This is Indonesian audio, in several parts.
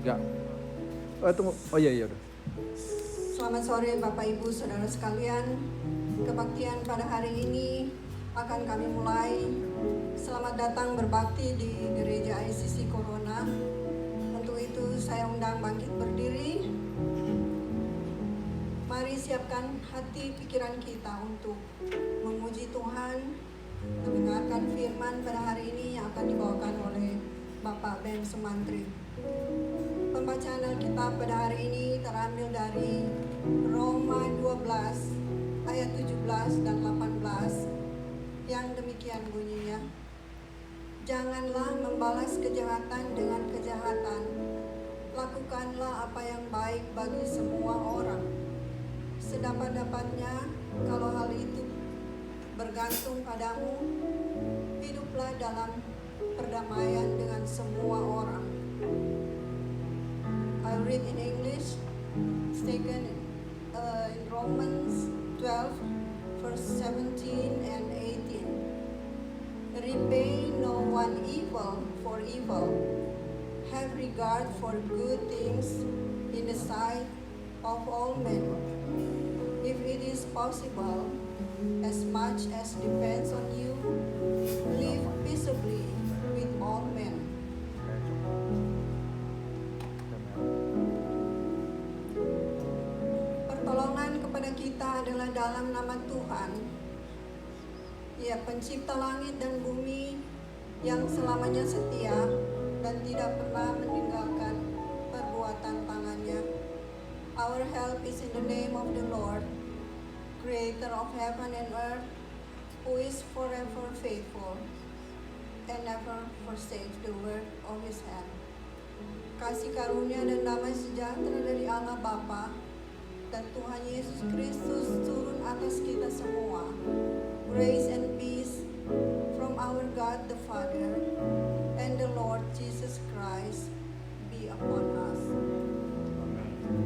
Enggak. Tunggu. Oh iya udah. Selamat sore Bapak Ibu Saudara sekalian. Kebaktian pada hari ini akan kami mulai. Selamat datang berbakti di Gereja ICC Corona. Untuk itu saya undang bangkit berdiri. Mari siapkan hati pikiran kita untuk memuji Tuhan, mendengarkan firman pada hari ini yang akan dibawakan oleh Bapak Ben Sumantri. Pembacaan Alkitab pada hari ini terambil dari Roma 12 ayat 17 dan 18 yang demikian bunyinya. Janganlah membalas kejahatan dengan kejahatan. Lakukanlah apa yang baik bagi semua orang. Sedapat-dapatnya, kalau hal itu bergantung padamu, hiduplah dalam perdamaian dengan semua orang. I read in English. It's taken in Romans 12 verse 17 and 18. Repay no one evil for evil. Have regard for good things in the sight of all men. If it is possible, as much as depends on you, live peaceably with all men. Pertolongan kepada kita adalah dalam nama Tuhan. Ia pencipta langit dan bumi yang selamanya setia dan tidak pernah meninggalkan perbuatan tangannya. Our help is in the name of the Lord, Creator of heaven and earth, who is forever faithful and never forsakes the work of His hand. Kasih karunia dan damai sejahtera dari Allah Bapa dan Tuhan Yesus Kristus turun atas kita semua. Grace and peace from our God the Father and the Lord Jesus Christ be upon us. Jesus.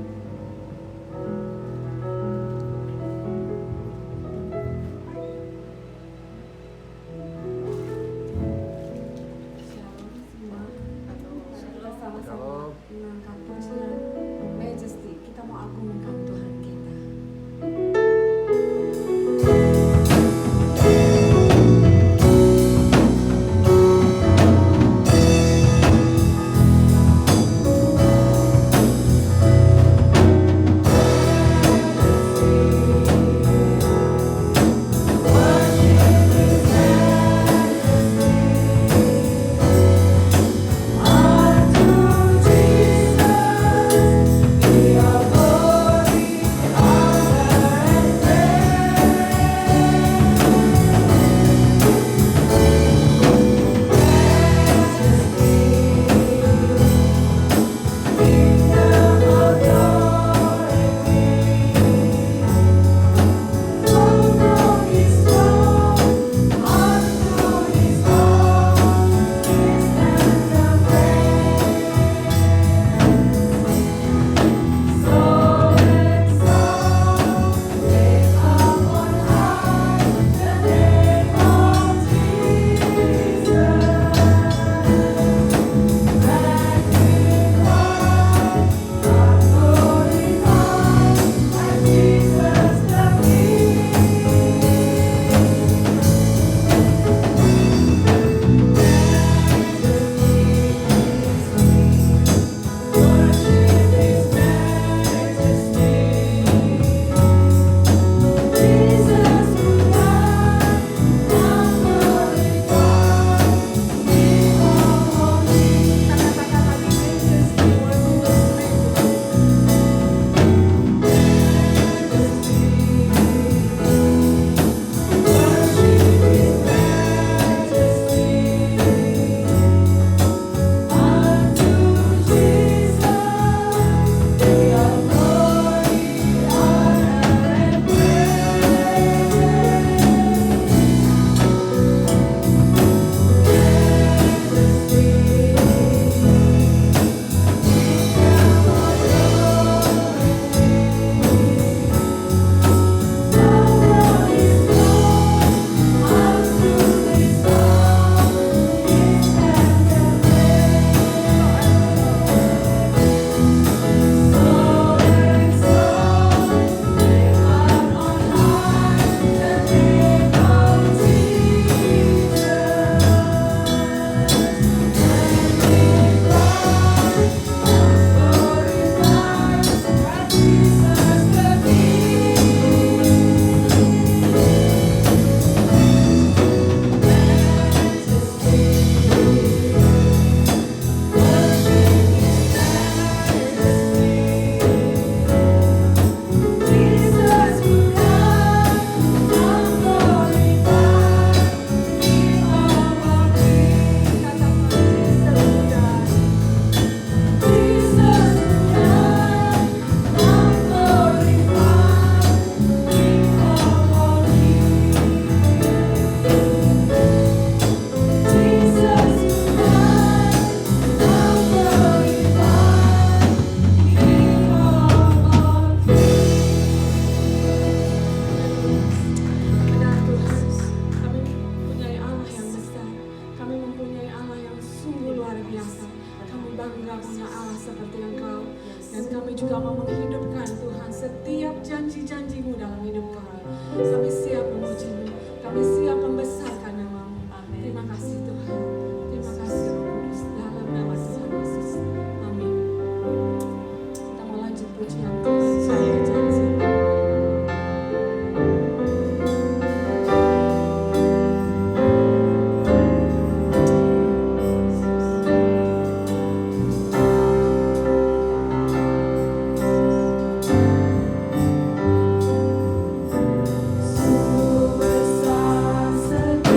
satu-satunya Allah seperti Engkau. Dan kami juga mau menghidupkan Tuhan setiap janji-janji-Mu dalam hidup kami. Kami siap memuji-Mu, kami siap membesarkan nama-Mu. Terima kasih Tuhan, terima kasih Roh Kudus, dalam nama Tuhan Yesus. Amin. Kita mau lanjut pujian Tuhan. Saya janji. Besar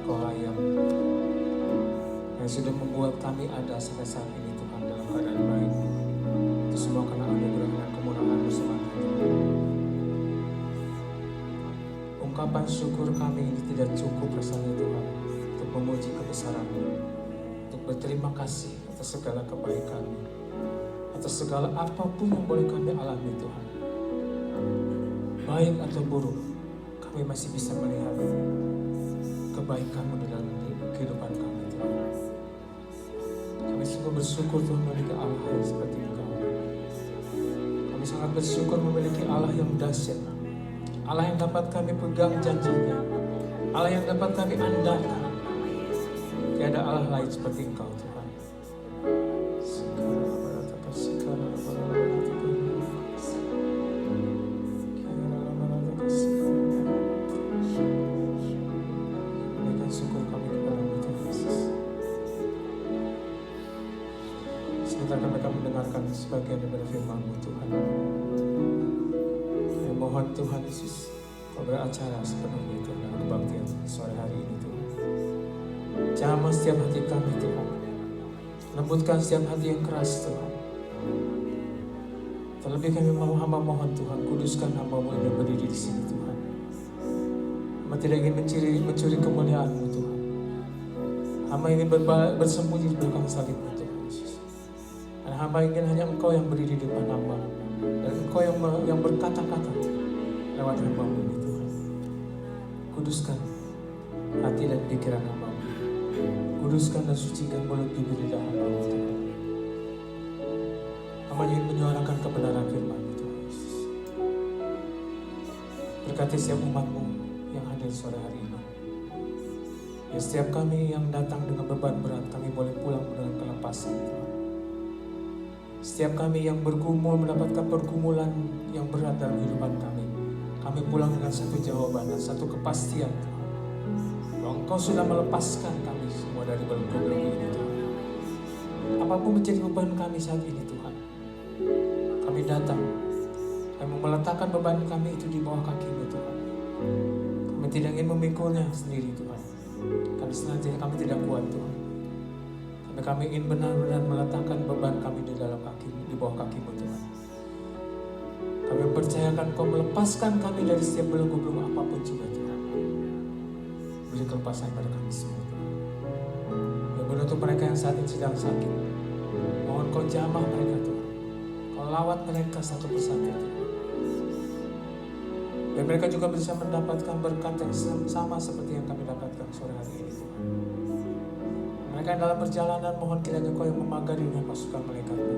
Engkau yang sudah membuat kami ada sampai saat ini Tuhan dalam keadaan baik. Itu semua karena anugerah dan kemurahan-Mu semata. Ungkapan syukur kami ini tidak cukup rasanya Tuhan untuk memuji kebesaran-Mu, untuk berterima kasih atas segala kebaikan-Mu, atas segala apapun yang boleh kami alami Tuhan. Baik atau buruk, kami masih bisa melihat kebaikan-Mu di dalam kehidupan kami Tuhan. Kami sungguh bersyukur Tuhan memiliki Allah yang seperti Engkau. Kami sangat bersyukur memiliki Allah yang dahsyat, Allah yang dapat kami pegang janjinya, Allah yang dapat kami andalkan. Tiada Allah lain seperti Engkau Tuhan. Berikan syukur kami kepada-Mu Tuhan Yesus. Sebentar kami akan mendengarkan sebagian daripada firman-Mu Tuhan. Kami mohon Tuhan Yesus, Kau beracara sepenuhnya Tuhan dalam kebaktian sore hari ini Tuhan. Jamah setiap hati kami Tuhan, lembutkan setiap hati yang keras Tuhan. Terlebih kami mau hamba mohon Tuhan, kuduskan hamba-Mu yang berdiri di sini Tuhan. Hamba tidak ingin mencuri kemuliaan-Mu Tuhan. Hamba ingin bersembunyi di belakang salib-Mu Tuhan Yesus. Dan hamba ingin hanya Engkau yang berdiri di depan hamba, dan Engkau yang berkata-kata lewat hamba-Mu ini Tuhan. Kuduskan hati dan pikiran hamba-Mu. Kuduskan dan sucikan mulut bibir lidah hamba-Mu Tuhan. Hamba ingin menyuarakan kebenaran firman-Mu Tuhan Yesus. Berkati setiap umat-Mu yang hadir sore hari ini. Ya, setiap kami yang datang dengan beban berat, kami boleh pulang dengan kelepasan Tuhan. Setiap kami yang bergumul mendapatkan pergumulan yang berat dalam kehidupan kami pulang dengan satu jawaban dan satu kepastian Tuhan, bahwa Engkau sudah melepaskan kami semua dari belenggu-belenggu ini Tuhan. Apapun menjadi beban kami saat ini Tuhan, kami datang, kami meletakkan beban kami itu di bawah kaki-Mu Tuhan. Kami tidak ingin memikulnya sendiri Tuhan, kami senantiasa kami tidak kuat Tuhan. Kami ingin benar-benar meletakkan beban kami di dalam kaki-Mu, di bawah kaki-Mu Tuhan. Kami percayakan Kau melepaskan kami dari setiap belenggu-belenggu apapun juga Tuhan. Beri kelepasan pada kami semua Tuhan. Dan untuk mereka yang saat ini sedang sakit, mohon Kau jamah mereka Tuhan. Kau lawat mereka satu persatu Tuhan. Dan mereka juga bisa mendapatkan berkat yang sama seperti yang kami dapatkan sore hari ini Tuhan. Mereka dalam perjalanan, mohon kiranya Kau yang memagari dengan pasukan malaikat-Mu.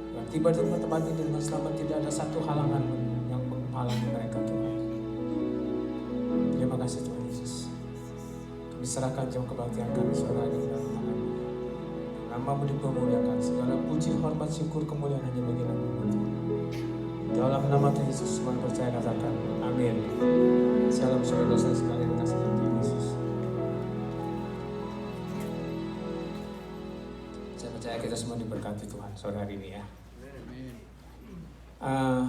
Dan tiba di tempat ini dengan selamat, tidak ada satu halangan yang menghalangi mereka Tuhan. Terima kasih Tuhan Yesus. Kami serahkan jam kebaktian kami sore hari ini dalam tangan-Mu. Nama-Mu dipermuliakan, segala puji, hormat, syukur, kemuliaan hanya bagi nama-Mu Tuhan. Dalam nama Tuhan Yesus semua percaya katakan amin. Salam saudara dosa sekali dengan kasih Tuhan Yesus. Saya percaya kita semua diberkati Tuhan sore hari ini ya.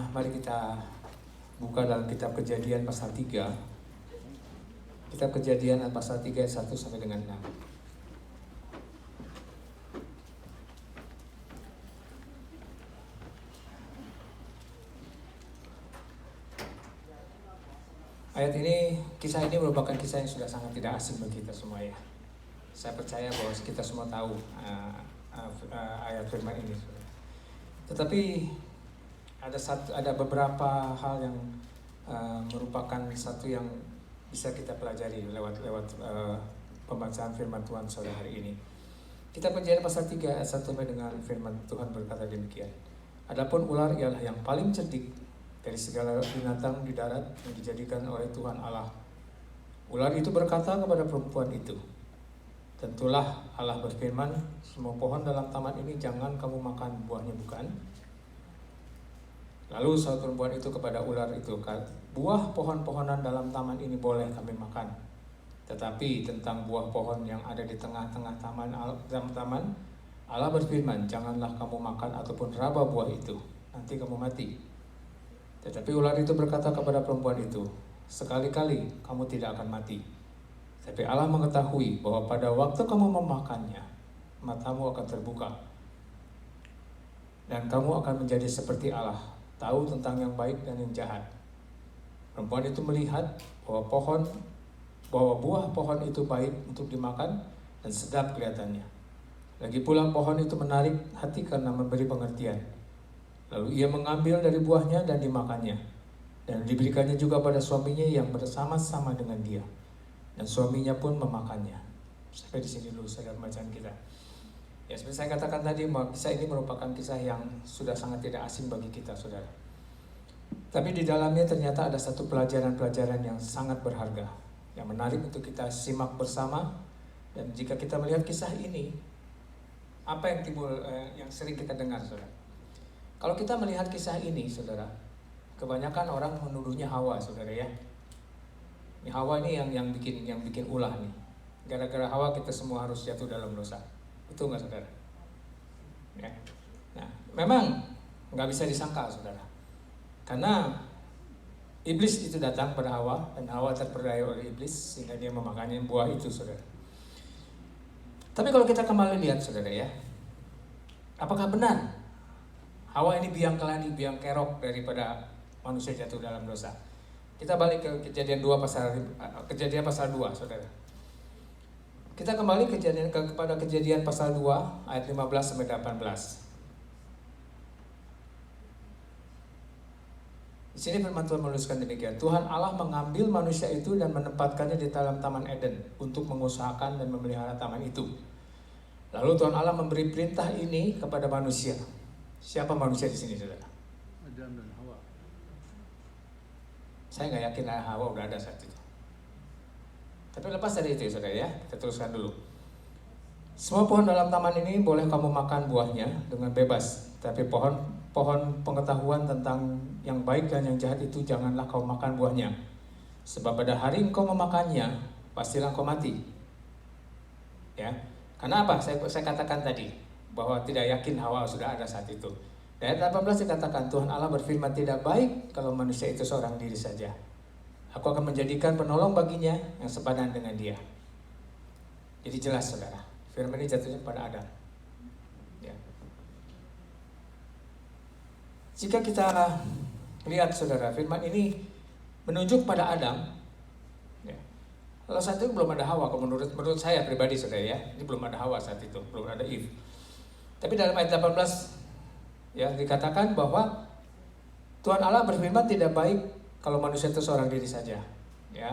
Mari kita buka dalam kitab Kejadian pasal 3. Kitab Kejadian pasal 3 ayat 1 sampai dengan 6. Ayat ini, kisah ini merupakan kisah yang sudah sangat tidak asing bagi kita semua ya. Saya percaya bahwa kita semua tahu ayat firman ini. Tetapi ada beberapa hal yang merupakan satu yang bisa kita pelajari lewat pembacaan firman Tuhan sore hari ini. Kita Kejadian pasal 3 ayat 1 sampai dengan firman Tuhan berkata demikian. Adapun ular ialah yang paling cerdik dari segala binatang di darat yang dijadikan oleh Tuhan Allah. Ular itu berkata kepada perempuan itu, tentulah Allah berfirman, semua pohon dalam taman ini jangan kamu makan buahnya bukan? Lalu saud perempuan itu kepada ular itu, buah pohon-pohonan dalam taman ini boleh kami makan. Tetapi tentang buah pohon yang ada di tengah-tengah taman, Allah berfirman, janganlah kamu makan ataupun raba buah itu, nanti kamu mati. Tetapi ular itu berkata kepada perempuan itu, sekali-kali kamu tidak akan mati. Tapi Allah mengetahui bahwa pada waktu kamu memakannya, matamu akan terbuka. Dan kamu akan menjadi seperti Allah, tahu tentang yang baik dan yang jahat. Perempuan itu melihat bahwa buah pohon itu baik untuk dimakan dan sedap kelihatannya. Lagi pula pohon itu menarik hati karena memberi pengertian. Lalu ia mengambil dari buahnya dan dimakannya. Dan diberikannya juga pada suaminya yang bersama-sama dengan dia. Dan suaminya pun memakannya. Sampai di sini dulu saudara bacaan kita. Ya, seperti saya katakan tadi, kisah ini merupakan kisah yang sudah sangat tidak asing bagi kita, saudara. Tapi di dalamnya ternyata ada satu pelajaran-pelajaran yang sangat berharga, yang menarik untuk kita simak bersama. Dan jika kita melihat kisah ini, apa yang timbul, yang sering kita dengar, saudara? Kalau kita melihat kisah ini, saudara, kebanyakan orang menuduhnya Hawa, saudara ya. Ini Hawa ini yang bikin ulah nih. Gara-gara Hawa kita semua harus jatuh dalam dosa. Betul nggak, saudara? Ya. Nah, memang nggak bisa disangkal, saudara. Karena iblis itu datang pada Hawa dan Hawa terperdaya oleh iblis sehingga dia memakannya buah itu, saudara. Tapi kalau kita kembali lihat, saudara ya, apakah benar Hawa ini biang keladi, biang kerok daripada manusia jatuh dalam dosa? Kita balik ke kejadian pasal 2, saudara. Kita kembali kepada kejadian pasal 2 ayat 15 sampai 18. Di sini firman Tuhan menuliskan demikian. Tuhan Allah mengambil manusia itu dan menempatkannya di dalam Taman Eden untuk mengusahakan dan memelihara taman itu. Lalu Tuhan Allah memberi perintah ini kepada manusia. Siapa manusia di sini, saudara? Adam dan Hawa. Saya nggak yakin Hawa udah ada saat itu. Tapi lepas dari itu, saudara ya, kita teruskan dulu. Semua pohon dalam taman ini boleh kamu makan buahnya dengan bebas. Tapi pohon pengetahuan tentang yang baik dan yang jahat itu janganlah kau makan buahnya. Sebab pada hari engkau memakannya, pastilah kau mati. Ya, karena apa? Saya katakan tadi bahwa tidak yakin Hawa sudah ada saat itu. Di ayat 18 dikatakan Tuhan Allah berfirman, tidak baik kalau manusia itu seorang diri saja. Aku akan menjadikan penolong baginya yang sepadan dengan dia. Jadi jelas, saudara, firman ini jatuhnya pada Adam. Ya. Jika kita lihat, saudara, firman ini menunjuk pada Adam. Ya. Kalau saat itu belum ada Hawa, kalau menurut saya pribadi, saudara ya, ini belum ada Hawa saat itu, belum ada Eve. Tapi dalam ayat 18 ya dikatakan bahwa Tuhan Allah berfirman tidak baik kalau manusia itu seorang diri saja, ya.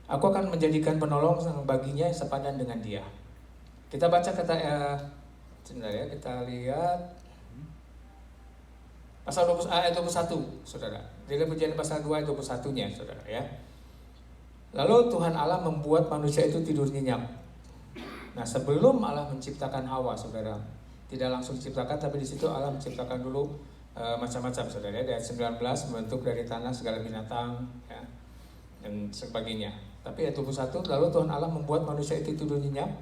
Aku akan menjadikan penolong baginya sepadan dengan dia. Kita baca sebentar ya, kita lihat pasal 20, ayat 21, saudara. Di dalam Perjanjian pasal 2 ayat 21-nya, saudara ya. Lalu Tuhan Allah membuat manusia itu tidur nyenyak. Nah, sebelum Allah menciptakan Hawa, saudara, tidak langsung diciptakan, tapi di situ Allah menciptakan dulu macam-macam, saudara ya. Ayat 19 membentuk dari tanah segala binatang ya, dan sebagainya. Tapi ayat 21, lalu Tuhan Allah membuat manusia itu tidur nyenyak.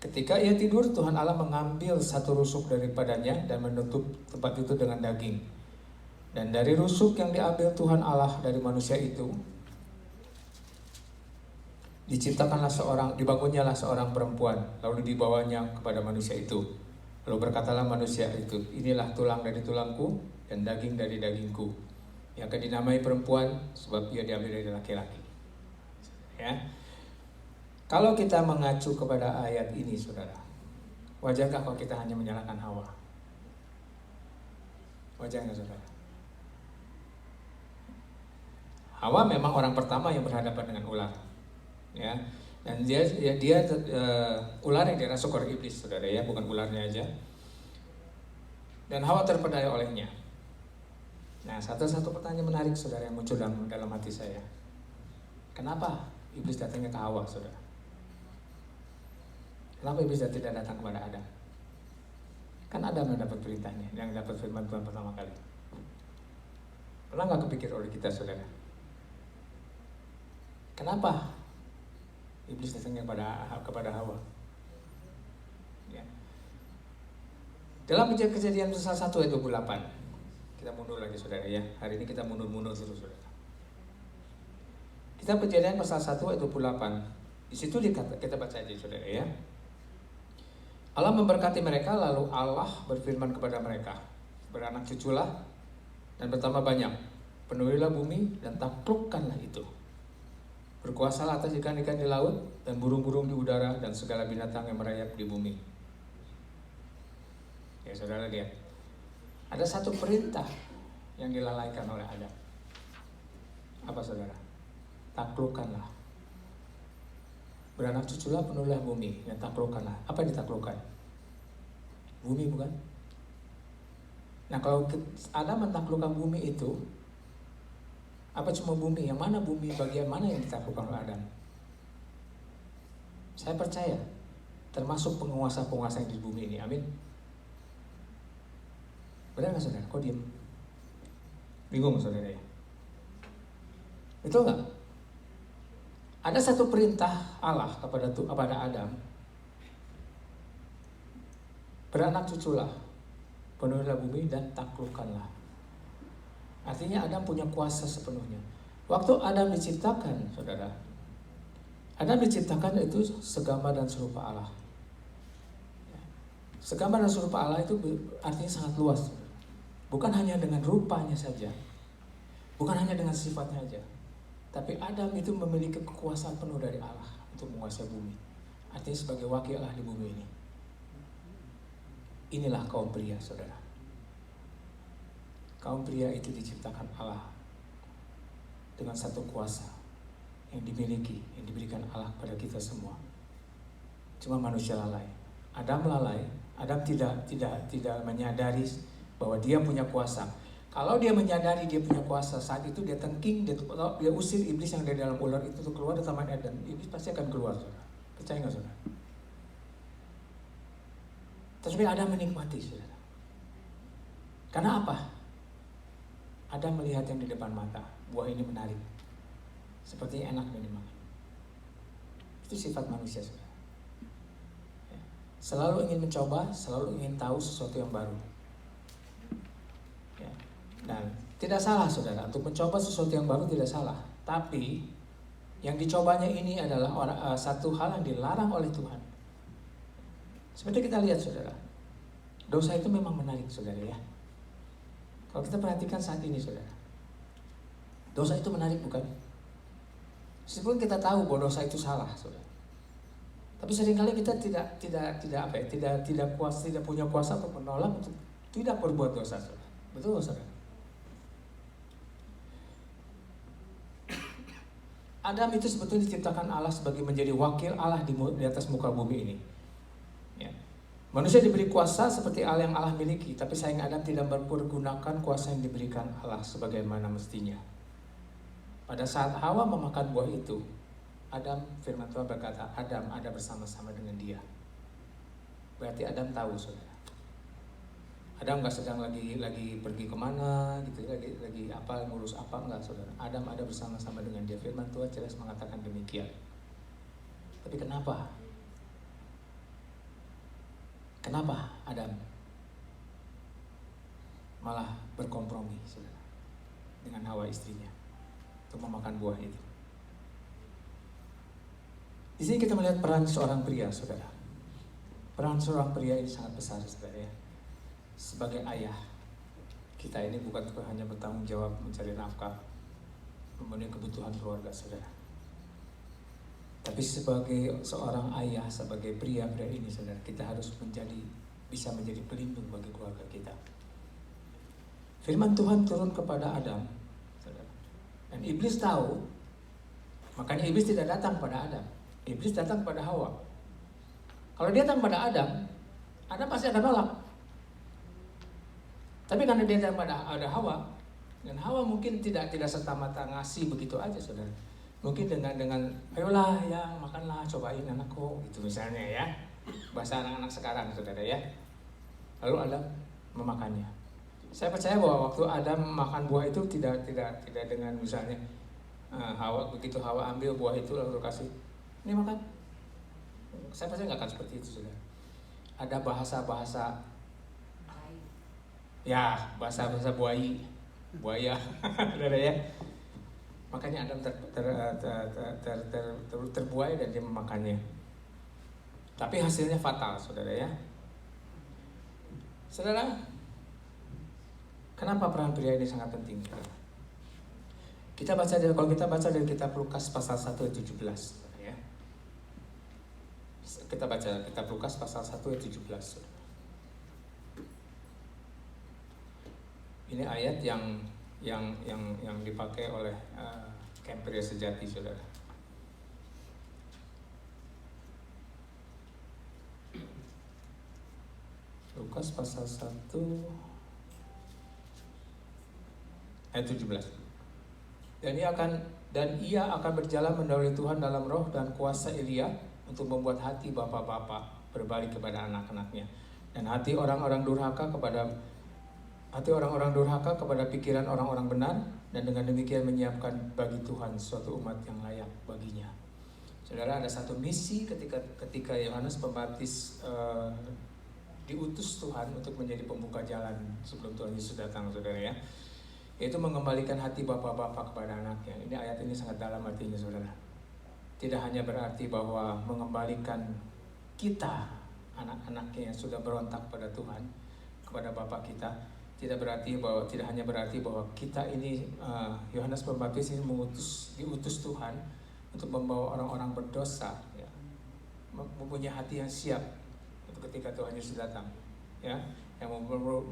Ketika ia tidur, Tuhan Allah mengambil satu rusuk daripadanya dan menutup tempat itu dengan daging. Dan dari rusuk yang diambil Tuhan Allah dari manusia itu, dibangunnyalah seorang perempuan, lalu dibawanya kepada manusia itu. Lalu berkatalah manusia itu, inilah tulang dari tulangku dan daging dari dagingku, yang akan dinamai perempuan sebab ia diambil dari laki-laki. Ya, kalau kita mengacu kepada ayat ini, saudara, wajarkah kalau kita hanya menyalahkan Hawa? Wajar nggak, saudara? Hawa memang orang pertama yang berhadapan dengan ular, ya. Dan dia ular yang dirasuk oleh iblis, saudara ya, bukan ularnya aja. Dan Hawa terpedaya olehnya. Nah, satu pertanyaan menarik, saudara, yang muncul dalam hati saya. Kenapa iblis datangnya ke Hawa, saudara? Kenapa iblis tidak datang kepada Adam? Kan Adam yang dapat perintahnya, yang dapat firman Tuhan pertama kali. Pernah nggak kepikir oleh kita, saudara? Kenapa iblis datangnya kepada Hawa? Ya. Dalam kejadian pasal 1 ayat 28, kita mundur lagi, saudara ya. Hari ini kita mundur terus, saudara. Kita kejadian pasal 1 ayat 28. Di Di situ kita baca aja saudara ya. Allah memberkati mereka, lalu Allah berfirman kepada mereka, beranak cuculah dan bertambah banyak, penuhilah bumi dan taklukkanlah itu. Berkuasalah atas ikan-ikan di laut dan burung-burung di udara dan segala binatang yang merayap di bumi. Ya saudara lihat, ada satu perintah yang dilalaikan oleh Adam. Apa saudara? Taklukkanlah. Beranak cuculah, penuhilah bumi dan taklukkanlah. Apa yang ditaklukkan? Bumi bukan? Nah kalau Adam menaklukkan bumi itu, apa cuma bumi? Yang mana bumi? Bagian mana yang ditaklukkan oleh Adam? Saya percaya termasuk penguasa-penguasa yang di bumi ini. Amin. Benar nggak saudara? Kok diam? Bingung saudara ya? Betul nggak? Ada satu perintah Allah kepada Adam, beranak cuculah, penuhilah bumi dan taklukkanlah. Artinya Adam punya kuasa sepenuhnya. Waktu Adam diciptakan, saudara, Adam diciptakan itu segambar dan serupa Allah. Segambar dan serupa Allah itu artinya sangat luas. Bukan hanya dengan rupanya saja, bukan hanya dengan sifatnya saja, tapi Adam itu memiliki kekuasaan penuh dari Allah untuk menguasai bumi. Artinya sebagai wakil Allah di bumi ini. Inilah kaum pria, saudara. Kaum pria itu diciptakan Allah dengan satu kuasa yang dimiliki, yang diberikan Allah kepada kita semua. Cuma manusia lalai. Adam lalai. Adam tidak menyadari bahwa dia punya kuasa. Kalau dia menyadari dia punya kuasa, saat itu dia tengking, dia usir iblis yang ada di dalam ular itu untuk keluar dari Taman Eden. Iblis pasti akan keluar, saudara. Percaya nggak saudara? Tapi Adam menikmati, saudara. Karena apa? Adam melihat yang di depan mata, buah ini menarik, sepertinya enak dimakan. Itu sifat manusia, saudara. Ya. Selalu ingin mencoba, selalu ingin tahu sesuatu yang baru. Dan tidak salah saudara, untuk mencoba sesuatu yang baru tidak salah. Tapi yang dicobanya ini adalah satu hal yang dilarang oleh Tuhan. Seperti kita lihat saudara, dosa itu memang menarik saudara ya. Kalau kita perhatikan saat ini saudara, dosa itu menarik bukan? Meskipun kita tahu bahwa dosa itu salah saudara, tapi seringkali kita tidak punya kuasa untuk menolak untuk tidak berbuat dosa saudara. Betul saudara? Adam itu sebetulnya diciptakan Allah sebagai menjadi wakil Allah di atas muka bumi ini. Ya. Manusia diberi kuasa seperti Allah yang Allah miliki, tapi sayang Adam tidak mempergunakan kuasa yang diberikan Allah sebagaimana mestinya. Pada saat Hawa memakan buah itu, Adam, firman Tuhan berkata, Adam ada bersama-sama dengan dia. Berarti Adam tahu, saudara. Adam nggak sedang lagi pergi kemana gitu, lagi apa ngurus apa enggak saudara. Adam ada bersama-sama dengan dia. Firman Tuhan jelas mengatakan demikian. Tapi kenapa Adam malah berkompromi saudara dengan Hawa istrinya untuk memakan buah itu? Di sini kita melihat peran seorang pria saudara. Peran seorang pria ini sangat besar saudara ya. Sebagai ayah, kita ini bukan hanya bertanggung jawab mencari nafkah, memenuhi kebutuhan keluarga saudara. Tapi sebagai seorang ayah, sebagai pria ini saudara, kita harus bisa menjadi pelindung bagi keluarga kita. Firman Tuhan turun kepada Adam, saudara. Dan iblis tahu, makanya iblis tidak datang pada Adam. Iblis datang pada Hawa. Kalau dia datang pada Adam pasti akan nolak. Tapi karena dia datang pada Hawa, dan Hawa mungkin tidak serta-merta ngasih begitu aja saudara. Mungkin dengan ayolah ya makanlah, cobain anakku gitu misalnya ya. Bahasa anak-anak sekarang saudara ya. Lalu Adam memakannya. Saya percaya bahwa waktu Adam makan buah itu tidak dengan misalnya begitu Hawa ambil buah itu lalu kasih, ini makan. Saya percaya nggak akan seperti itu saudara. Ada bahasa bahasa buaya saudara ya. Makanya Adam terbuai dan dia memakannya. Tapi hasilnya fatal, saudara ya. Saudara, kenapa peran pria ini sangat penting? Kalau kita baca dari kitab Lukas pasal 1 ayat 17, saudara ya. Kita baca kitab Lukas pasal 1 ayat 17. Saudara. Ini ayat yang dipakai oleh Camp Pria Sejati, saudara. Lukas pasal 1 ayat 17. Dan ia akan berjalan mendahului Tuhan dalam roh dan kuasa Elia untuk membuat hati bapak-bapak berbalik kepada anak-anaknya, dan hati orang-orang durhaka kepada pikiran orang-orang benar, dan dengan demikian menyiapkan bagi Tuhan suatu umat yang layak baginya. Saudara, ada satu misi ketika Yohanes Pembaptis diutus Tuhan untuk menjadi pembuka jalan sebelum Tuhan Yesus datang, saudara ya, yaitu mengembalikan hati bapak-bapak kepada anaknya. Ini ayat ini sangat dalam artinya, saudara. Tidak hanya berarti bahwa mengembalikan kita, anak-anaknya yang sudah berontak pada Tuhan, kepada Bapa kita, tidak hanya berarti bahwa kita ini, Yohanes Pembaptis ini diutus Tuhan untuk membawa orang-orang berdosa, ya, mempunyai hati yang siap ketika Tuhan Yesus datang, ya, yang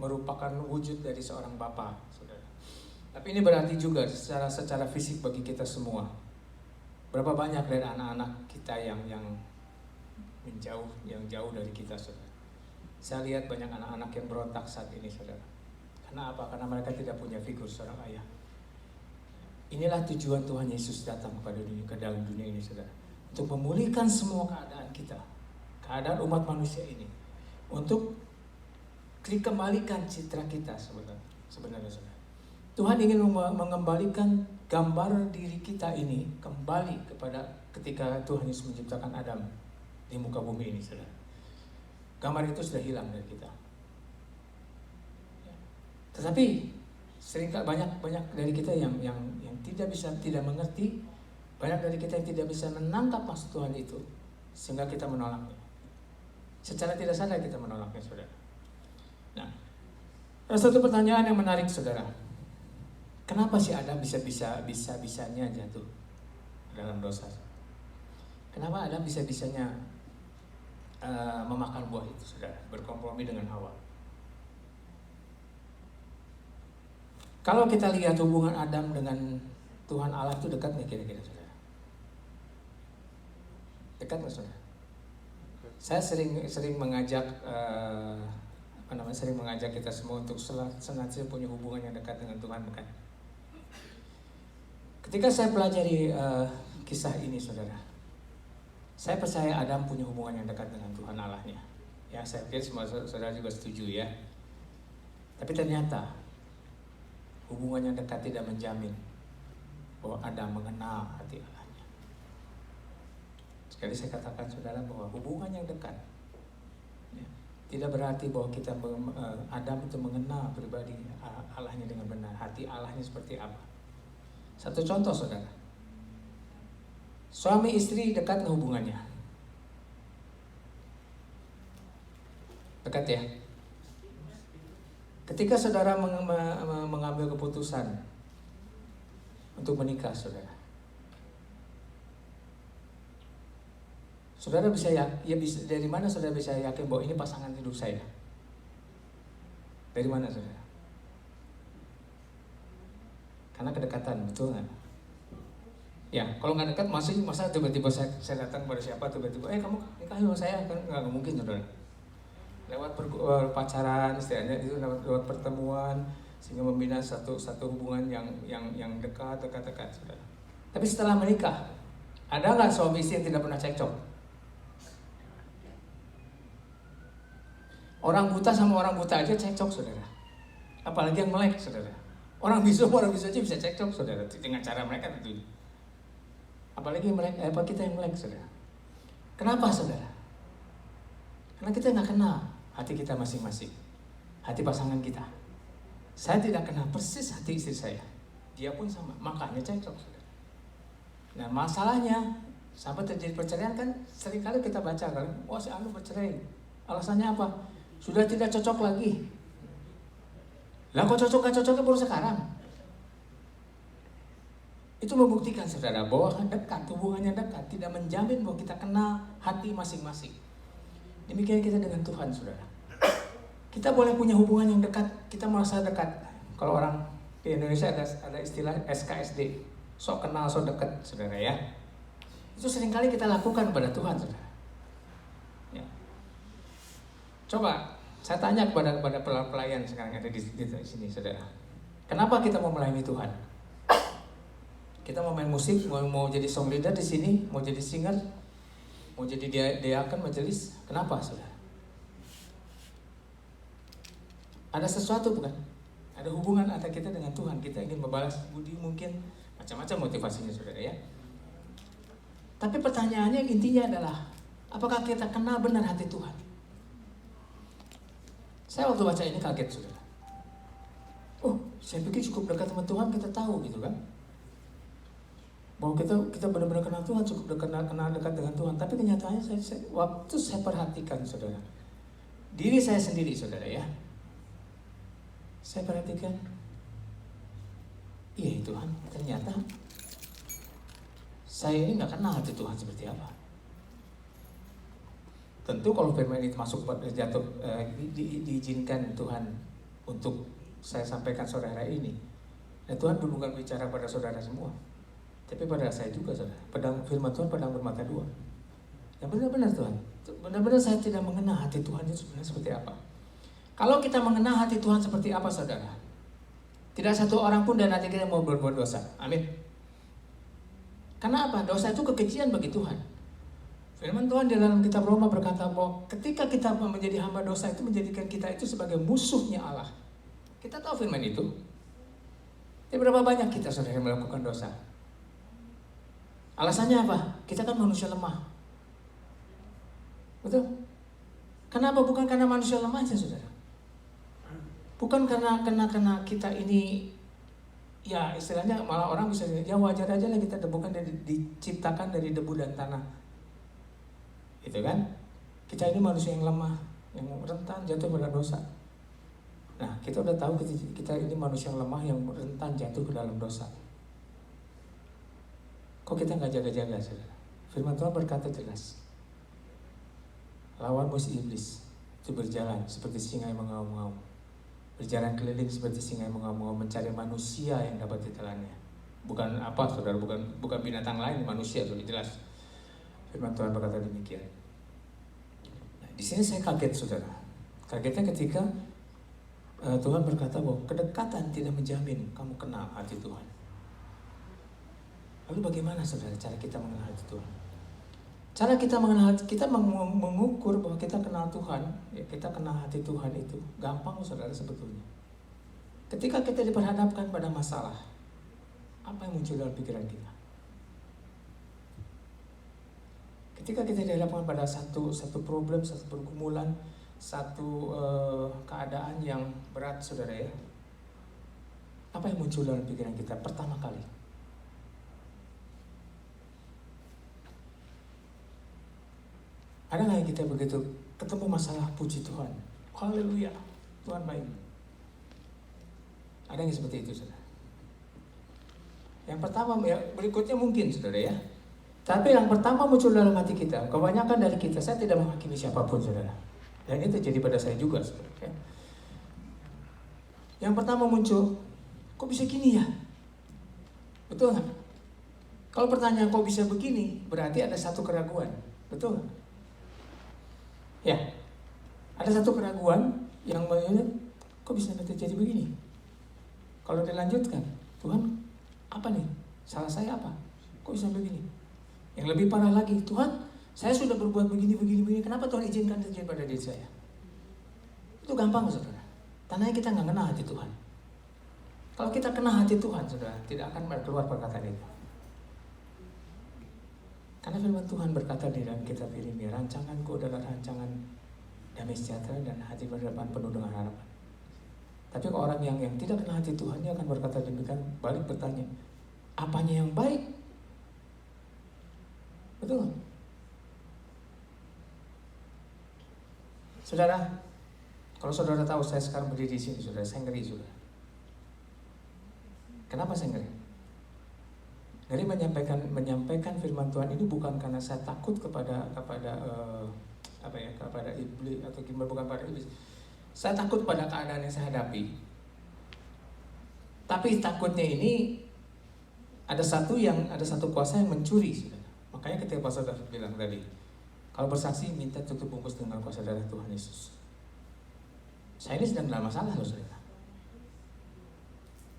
merupakan wujud dari seorang bapa, saudara. Tapi ini berarti juga secara fisik bagi kita semua. Berapa banyak dari anak-anak kita yang jauh dari kita, saudara. Saya lihat banyak anak-anak yang berontak saat ini, saudara. Karena apa? Karena mereka tidak punya figur seorang ayah. Inilah tujuan Tuhan Yesus datang ke dalam dunia ini, saudara, untuk memulihkan semua keadaan kita, keadaan umat manusia ini, untuk dikembalikan citra kita sebenarnya, saudara. Tuhan ingin mengembalikan gambar diri kita ini kembali kepada ketika Tuhan Yesus menciptakan Adam di muka bumi ini, saudara. Gambar itu sudah hilang dari kita. Tetapi banyak dari kita yang tidak mengerti, banyak dari kita yang tidak bisa menangkap maksud Tuhan itu, sehingga kita menolaknya. Secara tidak sadar kita menolaknya, saudara. Nah, ada satu pertanyaan yang menarik, saudara. Kenapa si Adam bisa-bisanya jatuh dalam dosa? Kenapa Adam bisa-bisanya memakan buah itu, saudara, berkompromi dengan Hawa? Kalau kita lihat hubungan Adam dengan Tuhan Allah itu dekat nggak kira-kira, saudara? Dekat nggak, saudara? Saya sering mengajak sering mengajak kita semua untuk senantiasa punya hubungan yang dekat dengan Tuhan, bukan? Ketika saya pelajari kisah ini, saudara, saya percaya Adam punya hubungan yang dekat dengan Tuhan Allahnya. Ya, saya pikir semua saudara juga setuju, ya. Tapi ternyata hubungan yang dekat tidak menjamin bahwa Adam mengenal hati Allahnya. Sekali saya katakan, saudara, bahwa hubungan yang dekat, ya, tidak berarti bahwa Adam itu mengenal pribadi Allahnya dengan benar, hati Allahnya seperti apa. Satu contoh, saudara, suami istri dekat nggak hubungannya? Dekat, ya. Ketika saudara mengambil keputusan untuk menikah, saudara bisa dari mana saudara bisa yakin bahwa ini pasangan hidup saya? Dari mana, saudara? Karena kedekatan, betul nggak? Ya, kalau nggak dekat, masa tiba-tiba saya datang pada siapa, tiba-tiba, kamu nikah sama saya, kan nggak mungkin, saudara. Lewat pacaran, istilahnya itu lewat pertemuan, sehingga membina satu hubungan yang dekat, saudara. Tapi setelah menikah, ada nggak suami istri yang tidak pernah cekcok? Orang buta sama orang buta aja cekcok, saudara. Apalagi yang melek, saudara. Orang bisu aja bisa cekcok, saudara, dengan cara mereka tentunya. Apalagi kita yang melek, saudara. Kenapa, saudara? Karena kita nggak kenal hati kita masing-masing, hati pasangan kita. Saya tidak kenal persis hati istri saya, dia pun sama, makanya cekcok, saudara. Nah masalahnya, sampai terjadi perceraian kan seringkali kita baca kan, wah si Anu bercerai. Alasannya apa? Sudah tidak cocok lagi. Lah kok cocok gak cocoknya baru sekarang? Itu membuktikan saudara bahwa dekat, hubungannya dekat tidak menjamin bahwa kita kenal hati masing-masing. Demikian kita dengan Tuhan saudara. Kita boleh punya hubungan yang dekat, kita merasa dekat. Kalau orang di Indonesia ada istilah SKSD, sok kenal sok dekat saudara ya. Itu seringkali kita lakukan kepada Tuhan saudara. Ya. Coba saya tanya kepada pelayan sekarang ada di sini saudara. Kenapa kita mau melayani Tuhan? Kita mau main musik, mau jadi song leader di sini, mau jadi singer, mau jadi diaken majelis. Kenapa, saudara? Ada sesuatu bukan? Ada hubungan antara kita dengan Tuhan. Kita ingin membalas budi mungkin macam-macam motivasinya, saudara ya. Tapi pertanyaannya intinya adalah, apakah kita kenal benar hati Tuhan? Saya waktu baca ini kaget, saudara. Oh, saya pikir cukup dekat sama Tuhan kita tahu gitu kan? Bahwa kita benar-benar kenal Tuhan, cukup kenal dekat dengan Tuhan. Tapi kenyataannya waktu saya perhatikan saudara, diri saya sendiri saudara ya, saya perhatikan, iya Tuhan, ternyata saya ini nggak kenal hati Tuhan seperti apa. Tentu kalau firman ini masuk jatuh diizinkan Tuhan untuk saya sampaikan saudara ini, dan Tuhan bukan bicara pada saudara semua. Tapi pada saya juga saudara, firman Tuhan pedang bermata dua. Yang benar-benar Tuhan, benar-benar saya tidak mengenal hati Tuhan itu sebenarnya seperti apa. Kalau kita mengenal hati Tuhan seperti apa saudara, tidak satu orang pun dan hati kita mau berbuat dosa. Amin. Karena apa? Dosa itu kekejian bagi Tuhan. Firman Tuhan di dalam kitab Roma berkata bahwa ketika kita menjadi hamba dosa itu menjadikan kita itu sebagai musuhnya Allah. Kita tahu firman itu. Tapi berapa banyak kita saudara yang melakukan dosa? Alasannya apa? Kita kan manusia lemah. Betul? Kenapa? Bukan karena manusia lemah saja saudara. Bukan karena kita ini, ya istilahnya malah orang bisa ya wajar aja lah kita bukan diciptakan dari debu dan tanah. Gitu kan? Kita ini manusia yang lemah, yang rentan jatuh pada dosa. Nah, kita udah tahu kita ini manusia yang lemah yang rentan jatuh ke dalam dosa. Kok kita nggak jaga-jaga, saudara? Firman Tuhan berkata jelas, lawan musuh iblis itu berjalan seperti singa yang mengaum-ngaum, berjalan keliling seperti singa yang mengaum-ngaum mencari manusia yang dapat ditelannya. Bukan apa, saudara? Bukan binatang lain, manusia, sudah jelas. Firman Tuhan berkata demikian. Nah, di sini saya kaget, saudara. Kagetnya ketika Tuhan berkata bahwa kedekatan tidak menjamin kamu kenal hati Tuhan. Lalu bagaimana saudara cara kita mengenal hati Tuhan? Cara kita mengenal, kita mengukur bahwa kita kenal Tuhan, ya kita kenal hati Tuhan itu gampang saudara sebetulnya. Ketika kita diperhadapkan pada masalah, apa yang muncul dalam pikiran kita? Ketika kita dihadapkan pada satu problem, satu pergumulan, satu keadaan yang berat saudara ya, apa yang muncul dalam pikiran kita pertama kali? Ada nggak yang kita begitu ketemu masalah puji Tuhan, haleluya, Tuhan baik? Ada yang seperti itu saudara? Yang pertama ya, berikutnya mungkin saudara ya. Tapi yang pertama muncul dalam hati kita, kebanyakan dari kita, saya tidak menghakimi siapapun saudara. Dan itu terjadi pada saya juga saudara. Ya. Yang pertama muncul, kok bisa gini ya? Betul nggak? Kalau pertanyaan kok bisa begini, berarti ada satu keraguan, betul nggak? Ya, ada satu keraguan yang kok bisa terjadi begini? Kalau dilanjutkan, Tuhan apa nih? Salah saya apa? Kok bisa begini? Yang lebih parah lagi, Tuhan saya sudah berbuat begini, kenapa Tuhan izinkan terjadi pada diri saya? Itu gampang saudara, tandanya kita nggak kenal hati Tuhan. Kalau kita kenal hati Tuhan saudara, tidak akan keluar perkataan itu. Karena firman Tuhan berkata di dalam kitab Yeremia, rancanganku adalah rancangan damai sejahtera dan hati berhadapan penuh dengan harapan. Tapi orang yang tidak kenal hati Tuhan, dia akan berkata demikian, balik bertanya, apanya yang baik? Betul. Saudara, kalau saudara tahu saya sekarang berdiri di sini, saudara, saya ngeri, saudara. Kenapa saya ngeri? Ngeri menyampaikan firman Tuhan ini bukan karena saya takut kepada iblis atau gimana, bukan pada iblis. Saya takut pada keadaan yang saya hadapi. Tapi takutnya ini ada satu kuasa yang mencuri, saudara. Makanya ketika Pastor David bilang tadi, kalau bersaksi minta tutup bungkus dengan kuasa darah Tuhan Yesus. Saya ini sedang dalam masalah loh, saudara.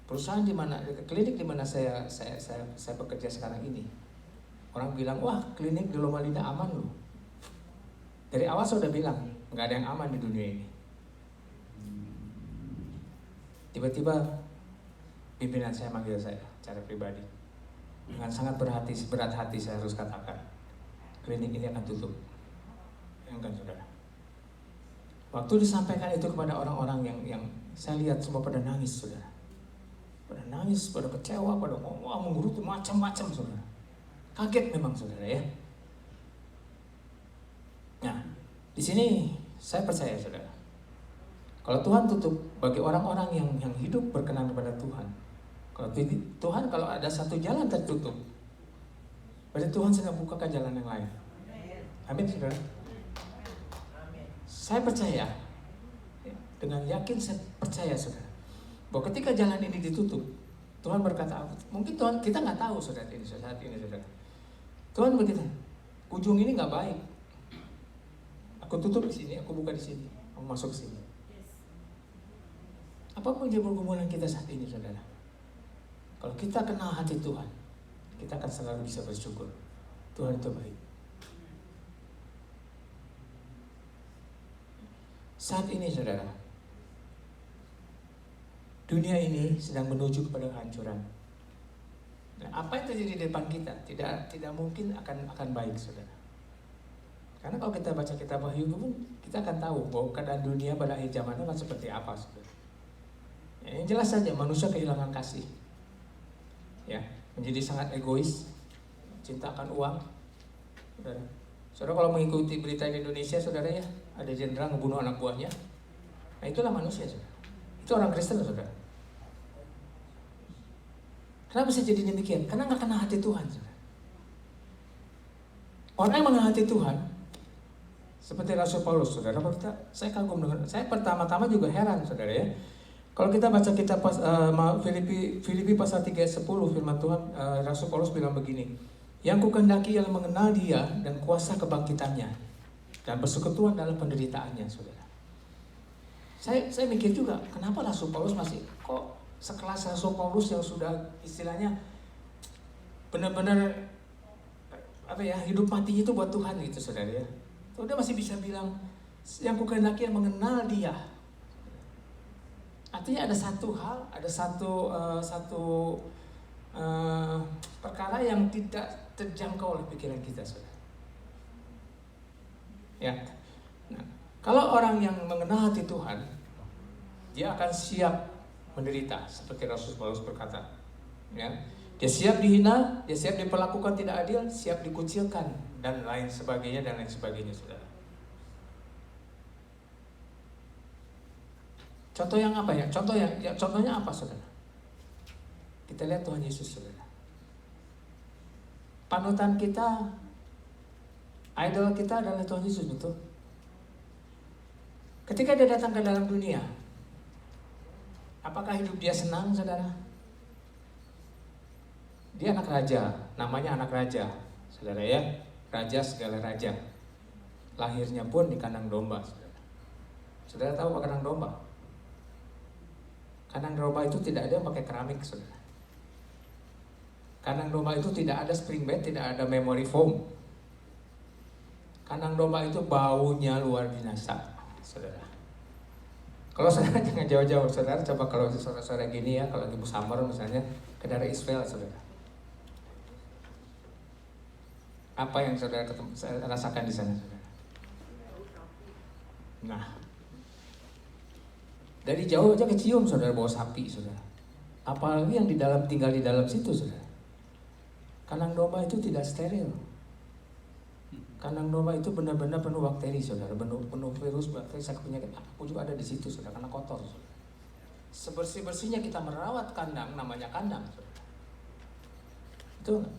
Perusahaan di mana, klinik di mana saya bekerja sekarang ini, orang bilang, wah klinik di Loma Linda aman loh. Dari awal saya udah bilang, nggak ada yang aman di dunia ini. Tiba-tiba pimpinan saya manggil saya secara pribadi. Dengan sangat berat hati saya harus katakan, klinik ini akan tutup. Enggak, saudara. Waktu disampaikan itu kepada orang-orang yang saya lihat semua pada nangis, saudara. Pada nangis, pada kecewa, pada menggerutu macam-macam, saudara. Kaget memang, saudara ya. Nah, di sini saya percaya, saudara. Kalau Tuhan tutup bagi orang-orang yang hidup berkenan kepada Tuhan, kalau ada satu jalan tertutup, berarti Tuhan sedang bukakan jalan yang lain. Amin, saudara. Saya percaya, dengan yakin saya percaya, saudara, bahwa ketika jalan ini ditutup, Tuhan berkata, mungkin Tuhan, kita nggak tahu saat ini, saudara. Tuhan berkata, ujung ini nggak baik. Aku tutup di sini, aku buka di sini, aku masuk ke sini. Apapun jadi pergumulan kita saat ini, saudara, kalau kita kenal hati Tuhan, kita akan selalu bisa bersyukur. Tuhan itu baik. Saat ini, saudara, dunia ini sedang menuju kepada kehancuran. Nah, apa yang terjadi di depan kita tidak mungkin akan baik, saudara. Karena kalau kita baca kitab Wahyu pun kita akan tahu bahwa keadaan dunia pada akhir zaman itu akan seperti apa, saudara. Ya, yang jelas saja manusia kehilangan kasih, ya, menjadi sangat egois, cinta akan uang. Saudara kalau mengikuti berita di Indonesia, saudara ya, ada jenderal ngebunuh anak buahnya. Nah itulah manusia, saudara. Itu orang Kristen, saudara. Kenapa bisa jadi demikian? Karena nggak kena hati Tuhan, saudara. Orang yang mengenal hati Tuhan, seperti Rasul Paulus, saudara, saya kagum dengan, saya pertama-tama juga heran, saudara ya. Kalau kita baca kitab Filipi pasal 3 ayat 10, firman Tuhan, Rasul Paulus bilang begini, yang kukehendaki ialah mengenal Dia dan kuasa kebangkitannya dan bersekutuan dalam penderitaannya, saudara. Saya mikir juga, kenapa Rasul Paulus masih kok sekelas Rasul Paulus yang sudah istilahnya benar-benar hidup mati itu buat Tuhan gitu, saudara ya. Dia masih bisa bilang yang kukehendaki ialah mengenal Dia. Artinya ada satu hal, ada satu perkara yang tidak terjangkau oleh pikiran kita, saudara. Ya. Nah, kalau orang yang mengenal hati Tuhan, dia akan siap menderita, seperti Rasul Paulus berkata. Ya. Dia siap dihina, dia siap diperlakukan tidak adil, siap dikucilkan, dan lain sebagainya, saudara. Contoh yang apa ya? Contohnya apa, saudara? Kita lihat Tuhan Yesus, saudara. Panutan kita, idol kita adalah Tuhan Yesus, betul? Ketika dia datang ke dalam dunia, apakah hidup dia senang, saudara? Dia anak raja, namanya anak raja, saudara ya. Raja segala raja. Lahirnya pun di kandang domba, saudara. Saudara tahu apa kandang domba? Kandang domba itu tidak ada yang pakai keramik, saudara. Kandang domba itu tidak ada spring bed, tidak ada memory foam. Kandang domba itu baunya luar biasa, saudara. Kalau saudara jangan jauh-jauh, saudara. Coba kalau saudara gini ya, kalau di summer misalnya ke daerah Israel, saudara. Apa yang saudara rasakan di sana, saudara? Nah, dari jauh aja kecium, saudara, bawa sapi, saudara. Apalagi yang tinggal di dalam situ, saudara. Kandang domba itu tidak steril. Kandang domba itu benar-benar penuh bakteri, saudara, penuh virus, bakteri, sakit penyakit apapun juga ada di situ, saudara, karena kotor. Saudara. Sebersih-bersihnya kita merawat kandang, namanya kandang, saudara. Betul nggak?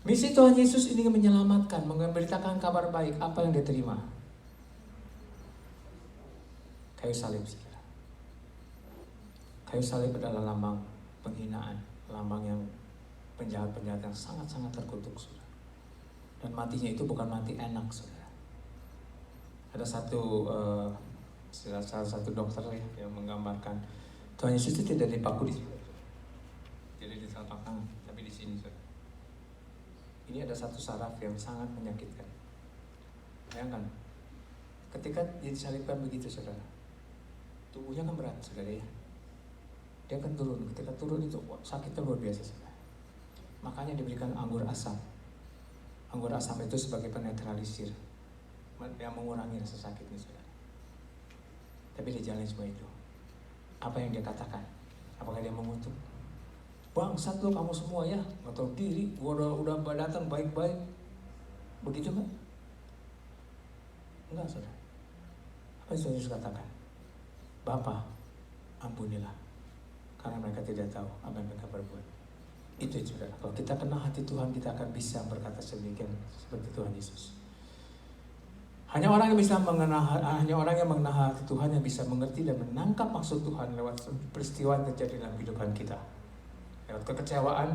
Misi Tuhan Yesus ini menyelamatkan, memberitakan kabar baik. Apa yang dia terima? Kayu salib, saudara. Kayu salib adalah lambang penghinaan, lambang yang penjahat-penjahat yang sangat-sangat terkutuk, saudara. Dan matinya itu bukan mati enak, saudara. Ada salah satu dokter yang menggambarkan Tuhan Yesus itu tidak dipaku di sini, tidak di telapak tangan, tapi di sini, saudara. Ini ada satu saraf yang sangat menyakitkan. Bayangkan, ketika disalibkan begitu, saudara, tubuhnya kan berat, saudara ya. Dia akan turun. Ketika turun itu sakitnya luar biasa, saudara. Makanya diberikan anggur asam. Anggur asam itu sebagai penetralisir yang mengurangi rasa sakitnya, saudara. Tapi dia jalani semua itu. Apa yang dia katakan? Apakah dia mengutuk? Bangsat lo kamu semua ya, nggak tahu diri. Gua udah datang baik-baik. Begitu kan? Enggak, saudara. Apa yang Yesus katakan? Bapa, ampunilah, karena mereka tidak tahu apa yang mereka berbuat. Itu, saudara. Kalau kita kenal hati Tuhan, kita akan bisa berkata sedemikian seperti Tuhan Yesus. Hanya orang yang mengenal hati Tuhan yang bisa mengerti dan menangkap maksud Tuhan lewat peristiwa yang terjadi dalam kehidupan kita. Lewat kekecewaan,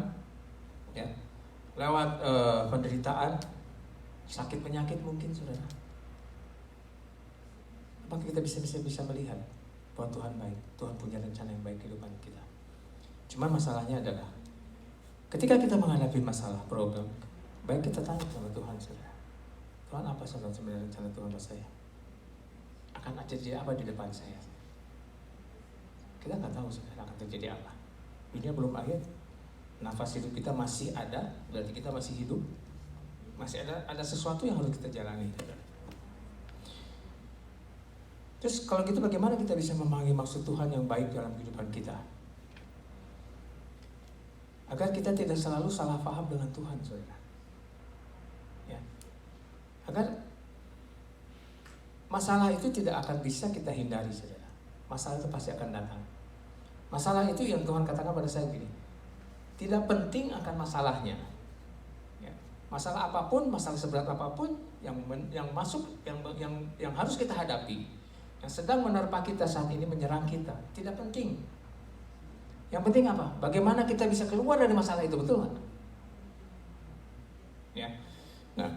ya, lewat penderitaan, sakit penyakit mungkin, saudara. Apakah kita bisa melihat bahwa Tuhan baik, Tuhan punya rencana yang baik kehidupan kita. Cuman masalahnya adalah ketika kita menghadapi masalah, problem, baik kita tanya sama Tuhan, saudara. Tuhan, apa sebenarnya rencana Tuhan buat saya? Akan terjadi apa di depan saya? Kita nggak tahu, saudara, akan terjadi apa. Dunia belum akhir, nafas hidup kita masih ada, berarti kita masih hidup, masih ada sesuatu yang harus kita jalani. Terus kalau gitu bagaimana kita bisa memahami maksud Tuhan yang baik dalam kehidupan kita? Agar kita tidak selalu salah paham dengan Tuhan, saudara. Ya. Agar masalah itu tidak akan bisa kita hindari, saudara. Masalah itu pasti akan datang. Masalah itu yang Tuhan katakan pada saya gini, tidak penting akan masalahnya. Ya. Masalah apapun, masalah seberat apapun yang masuk, yang harus kita hadapi, yang sedang menerpa kita saat ini, menyerang kita, tidak penting. Yang penting apa? Bagaimana kita bisa keluar dari masalah itu, betul nggak? Ya. Nah,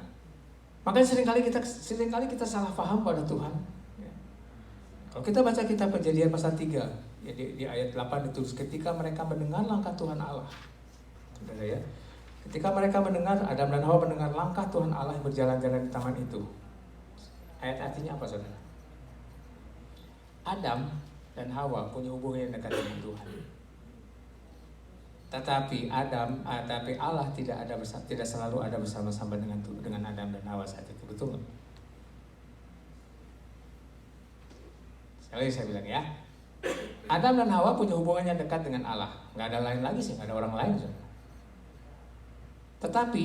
makanya seringkali kita salah paham pada Tuhan. Ya. Kalau kita baca kitab Kejadian pasal 3, ya di ayat 8 ditulis, ketika mereka mendengar langkah Tuhan Allah. Saudara ya. Ketika mereka mendengar, Adam dan Hawa mendengar langkah Tuhan Allah yang berjalan-jalan di taman itu. Ayat artinya apa, saudara? Adam dan Hawa punya hubungan yang dekat dengan Tuhan. Tetapi Allah tidak selalu ada bersama-sama dengan Adam dan Hawa saat itu, betul nggak? Sekali saya bilang ya, Adam dan Hawa punya hubungan yang dekat dengan Allah, nggak ada lain lagi sih, nggak ada orang lain, saudara. Tetapi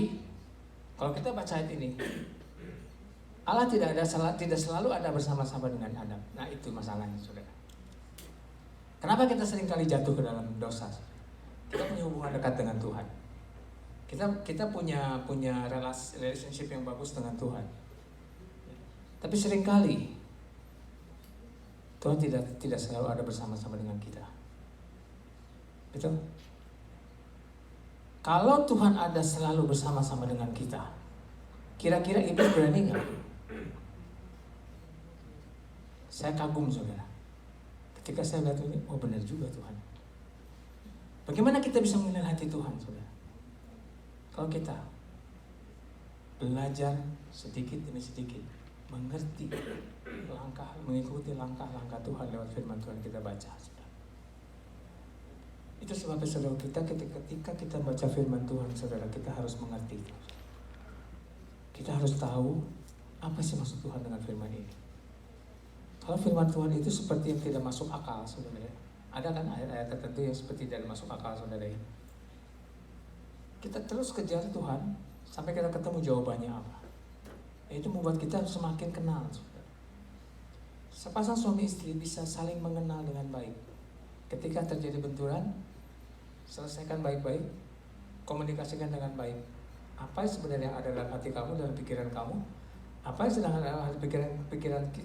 kalau kita baca ayat ini, Allah tidak selalu ada bersama-sama dengan Adam. Nah itu masalahnya, saudara. Kenapa kita seringkali jatuh ke dalam dosa? Kita punya hubungan dekat dengan Tuhan. Kita punya relationship yang bagus dengan Tuhan. Tapi seringkali Tuhan tidak selalu ada bersama-sama dengan kita. Betul? Kalau Tuhan ada selalu bersama-sama dengan kita, kira-kira iblis berani nggak? Saya kagum, saudara. Ketika saya lihat ini, oh benar juga Tuhan. Bagaimana kita bisa mengenal hati Tuhan, saudara? Kalau kita belajar sedikit demi sedikit, mengikuti langkah-langkah Tuhan lewat firman Tuhan kita baca, saudara. Itu sebabnya, saudara, ketika kita baca firman Tuhan, saudara, kita harus mengerti. Kita harus tahu apa sih maksud Tuhan dengan firman ini. Kalau firman Tuhan itu seperti yang tidak masuk akal, saudara, ya. Ada kan ayat-ayat tertentu yang seperti tidak masuk akal, saudara ya. Kita terus kejar Tuhan sampai kita ketemu jawabannya apa. Itu membuat kita semakin kenal. Sepasang suami istri bisa saling mengenal dengan baik. Ketika terjadi benturan, selesaikan baik-baik, komunikasikan dengan baik. Apa yang sebenarnya ada dalam hati kamu, dalam pikiran kamu, apa yang sedang ada dalam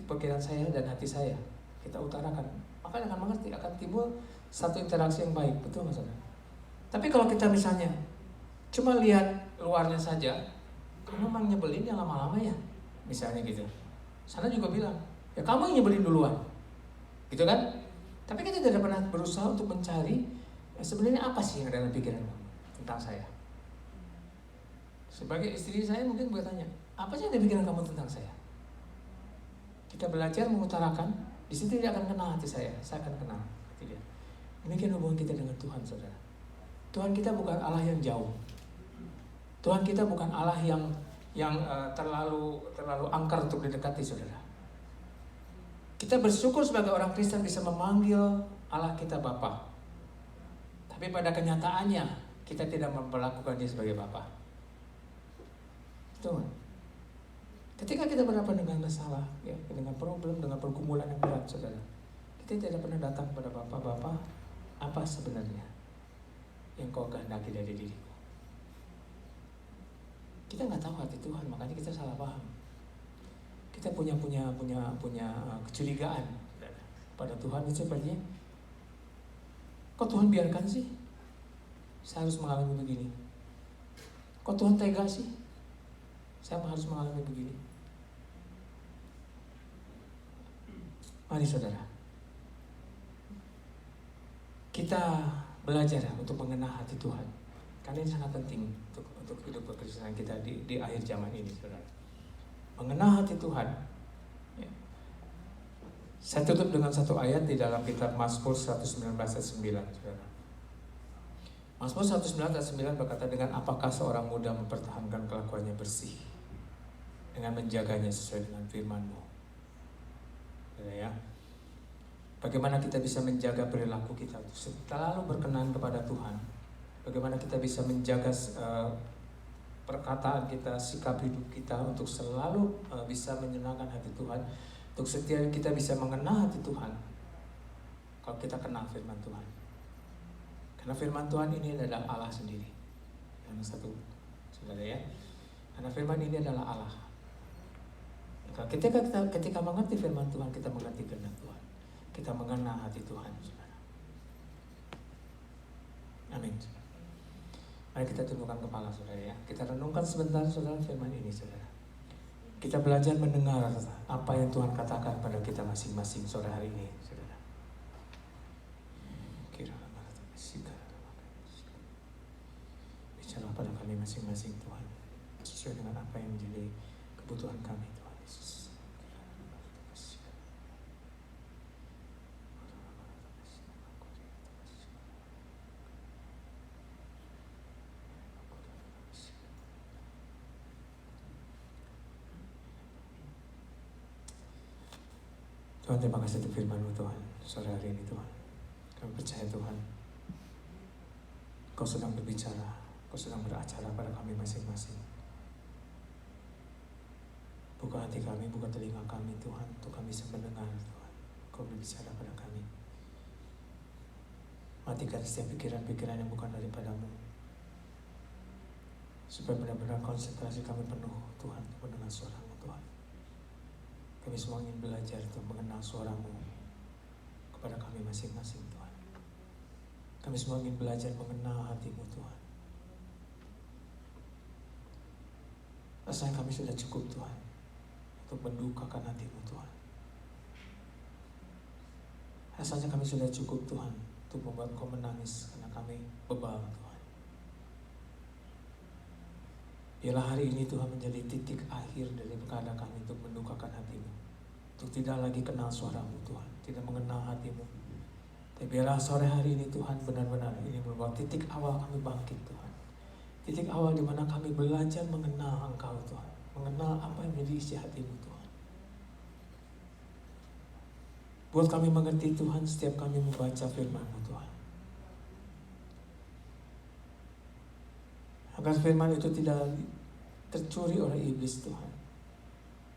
pikiran saya dan hati saya, kita utarakan. Maka akan mengerti, akan timbul satu interaksi yang baik, betul nggak saudara? Tapi kalau kita misalnya cuma lihat luarnya saja, kamu memang nyebelin yang lama-lama ya, misalnya gitu. Sana juga bilang, ya kamu yang nyebelin duluan, gitu kan? Tapi kita tidak pernah berusaha untuk mencari sebenarnya apa sih yang ada dalam pikiran kamu tentang saya. Sebagai istri saya mungkin bertanya, apa sih yang ada pikiran kamu tentang saya? Kita belajar mengutarakan, di situ dia akan kenal hati saya akan kenal hati dia. Demikian hubungan kita dengan Tuhan, saudara. Tuhan kita bukan Allah yang jauh. Tuhan kita bukan Allah yang terlalu angker untuk didekati, saudara. Kita bersyukur sebagai orang Kristen bisa memanggil Allah kita Bapa. Tapi pada kenyataannya kita tidak memperlakukan dia sebagai Bapa. Betul. Ketika kita berhadapan dengan masalah, ya, dengan problem, dengan pergumulan yang berat, saudara, kita tidak pernah datang kepada Bapak, apa sebenarnya yang kau kehendaki dari diriku? Kita nggak tahu hati Tuhan, makanya kita salah paham. Kita punya kecurigaan pada Tuhan itu sepertinya, kok Tuhan biarkan sih saya harus mengalami begini? Kok Tuhan tega sih saya harus mengalami begini? Mari saudara, kita belajar untuk mengenal hati Tuhan, karena ini sangat penting untuk hidup berkristenan kita di akhir zaman ini, saudara. Mengenal hati Tuhan. Ya. Saya tutup dengan satu ayat di dalam kitab Mazmur 119 ayat 9, saudara. Mazmur 119 ayat 9 berkata, dengan apakah seorang muda mempertahankan kelakuannya bersih, dengan menjaganya sesuai dengan firman-Mu. Ya. Bagaimana kita bisa menjaga perilaku kita untuk selalu berkenan kepada Tuhan? Bagaimana kita bisa menjaga perkataan kita, sikap hidup kita untuk selalu bisa menyenangkan hati Tuhan, untuk setiap kita bisa mengenal hati Tuhan. Kalau kita kenal firman Tuhan, karena firman Tuhan ini adalah Allah sendiri. Yang satu, saudara ya, karena firman ini adalah Allah. Ketika mengerti firman Tuhan, kita mengerti kehendak Tuhan, kita mengenal hati Tuhan, saudara. Amin. Mari kita tundukkan kepala, saudara ya. Kita renungkan sebentar, saudara, firman ini, saudara. Kita belajar mendengar apa yang Tuhan katakan pada kita masing-masing sore hari ini, saudara. Bicara pada kami masing-masing, Tuhan, sesuai dengan apa yang menjadi kebutuhan kami, Tuhan Yesus. Tuhan, terima kasih untuk firman-Mu, Tuhan, sore hari ini, Tuhan. Kami percaya, Tuhan, Kau sedang berbicara, Kau sedang beracara pada kami masing-masing. Buka hati kami, buka telinga kami, Tuhan, untuk kami bisa mendengar, Tuhan. Kau berbicara pada kami. Matikan setiap pikiran-pikiran yang bukan daripada-Mu, supaya benar-benar konsentrasi kami penuh, Tuhan, untuk mendengar suara-Mu, Tuhan. Kami semua ingin belajar untuk mengenal suara-Mu kepada kami masing-masing, Tuhan. Kami semua ingin belajar mengenal hati-Mu, Tuhan. Rasanya kami sudah cukup, Tuhan, untuk mendukakan hati-Mu, Tuhan. Rasanya kami sudah cukup, Tuhan, untuk membuat Kau menangis karena kami bebal, Tuhan. Biarlah hari ini, Tuhan, menjadi titik akhir dari keadaan kami untuk mendukakan hati-Mu, untuk tidak lagi kenal suara-Mu, Tuhan, tidak mengenal hati-Mu. Tapi biarlah sore hari ini, Tuhan, benar-benar ini merupakan titik awal kami bangkit, Tuhan. Titik awal di mana kami belajar mengenal Engkau, Tuhan, mengenal apa yang menjadi isi hati-Mu, Tuhan. Buat kami mengerti, Tuhan, setiap kami membaca firman-Mu, Tuhan. Agar firman itu tidak tercuri oleh iblis Tuhan,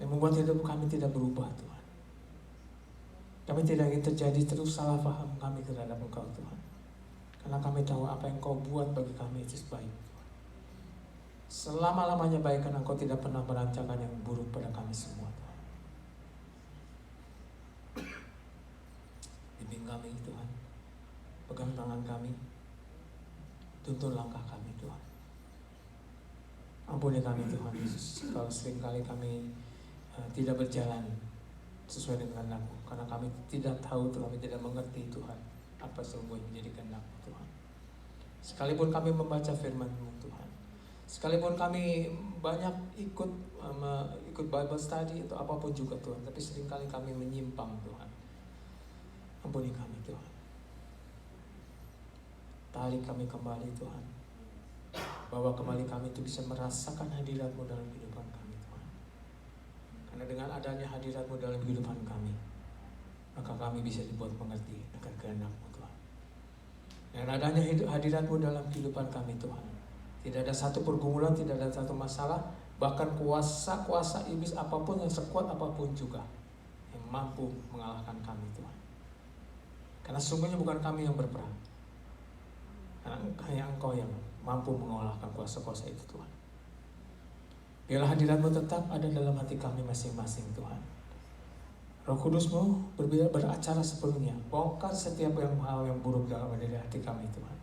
yang membuat hidup kami tidak berubah Tuhan. Kami tidak ingin terjadi terus salah paham kami terhadap Engkau Tuhan, karena kami tahu apa yang Engkau buat bagi kami itu baik Tuhan. Selama-lamanya baik, karena Engkau tidak pernah merancakan yang buruk pada kami semua Tuhan. Bimbing kami Tuhan, pegang tangan kami, tuntun langkah kami Tuhan. Ampuni kami Tuhan Yesus, kalau seringkali kami tidak berjalan sesuai dengan kehendak-Mu, karena kami tidak tahu Tuhan, kami tidak mengerti Tuhan apa sesungguhnya menjadi kehendak-Mu Tuhan. Sekalipun kami membaca firman-Mu Tuhan, sekalipun kami banyak ikut Bible study atau apapun juga Tuhan, tapi seringkali kami menyimpang Tuhan. Ampuni kami Tuhan, tarik kami kembali Tuhan, bawa kembali kami untuk bisa merasakan hadirat-Mu dalam kehidupan kami Tuhan. Karena dengan adanya hadirat-Mu dalam kehidupan kami, maka kami bisa dibuat mengerti akan kehendak-Mu Tuhan. Dengan adanya hadirat-Mu dalam kehidupan kami Tuhan, tidak ada satu pergumulan, tidak ada satu masalah, bahkan kuasa-kuasa iblis apapun yang sekuat apapun juga yang mampu mengalahkan kami Tuhan. Karena sungguhnya bukan kami yang berperang, karena hanya Engkau yang mampu mengalahkan kuasa-kuasa itu Tuhan. Biarlah hadirat-Mu tetap ada dalam hati kami masing-masing Tuhan. Roh Kudus-Mu beracara sepenuhnya, bongkar setiap hal yang buruk dalam hati kami Tuhan.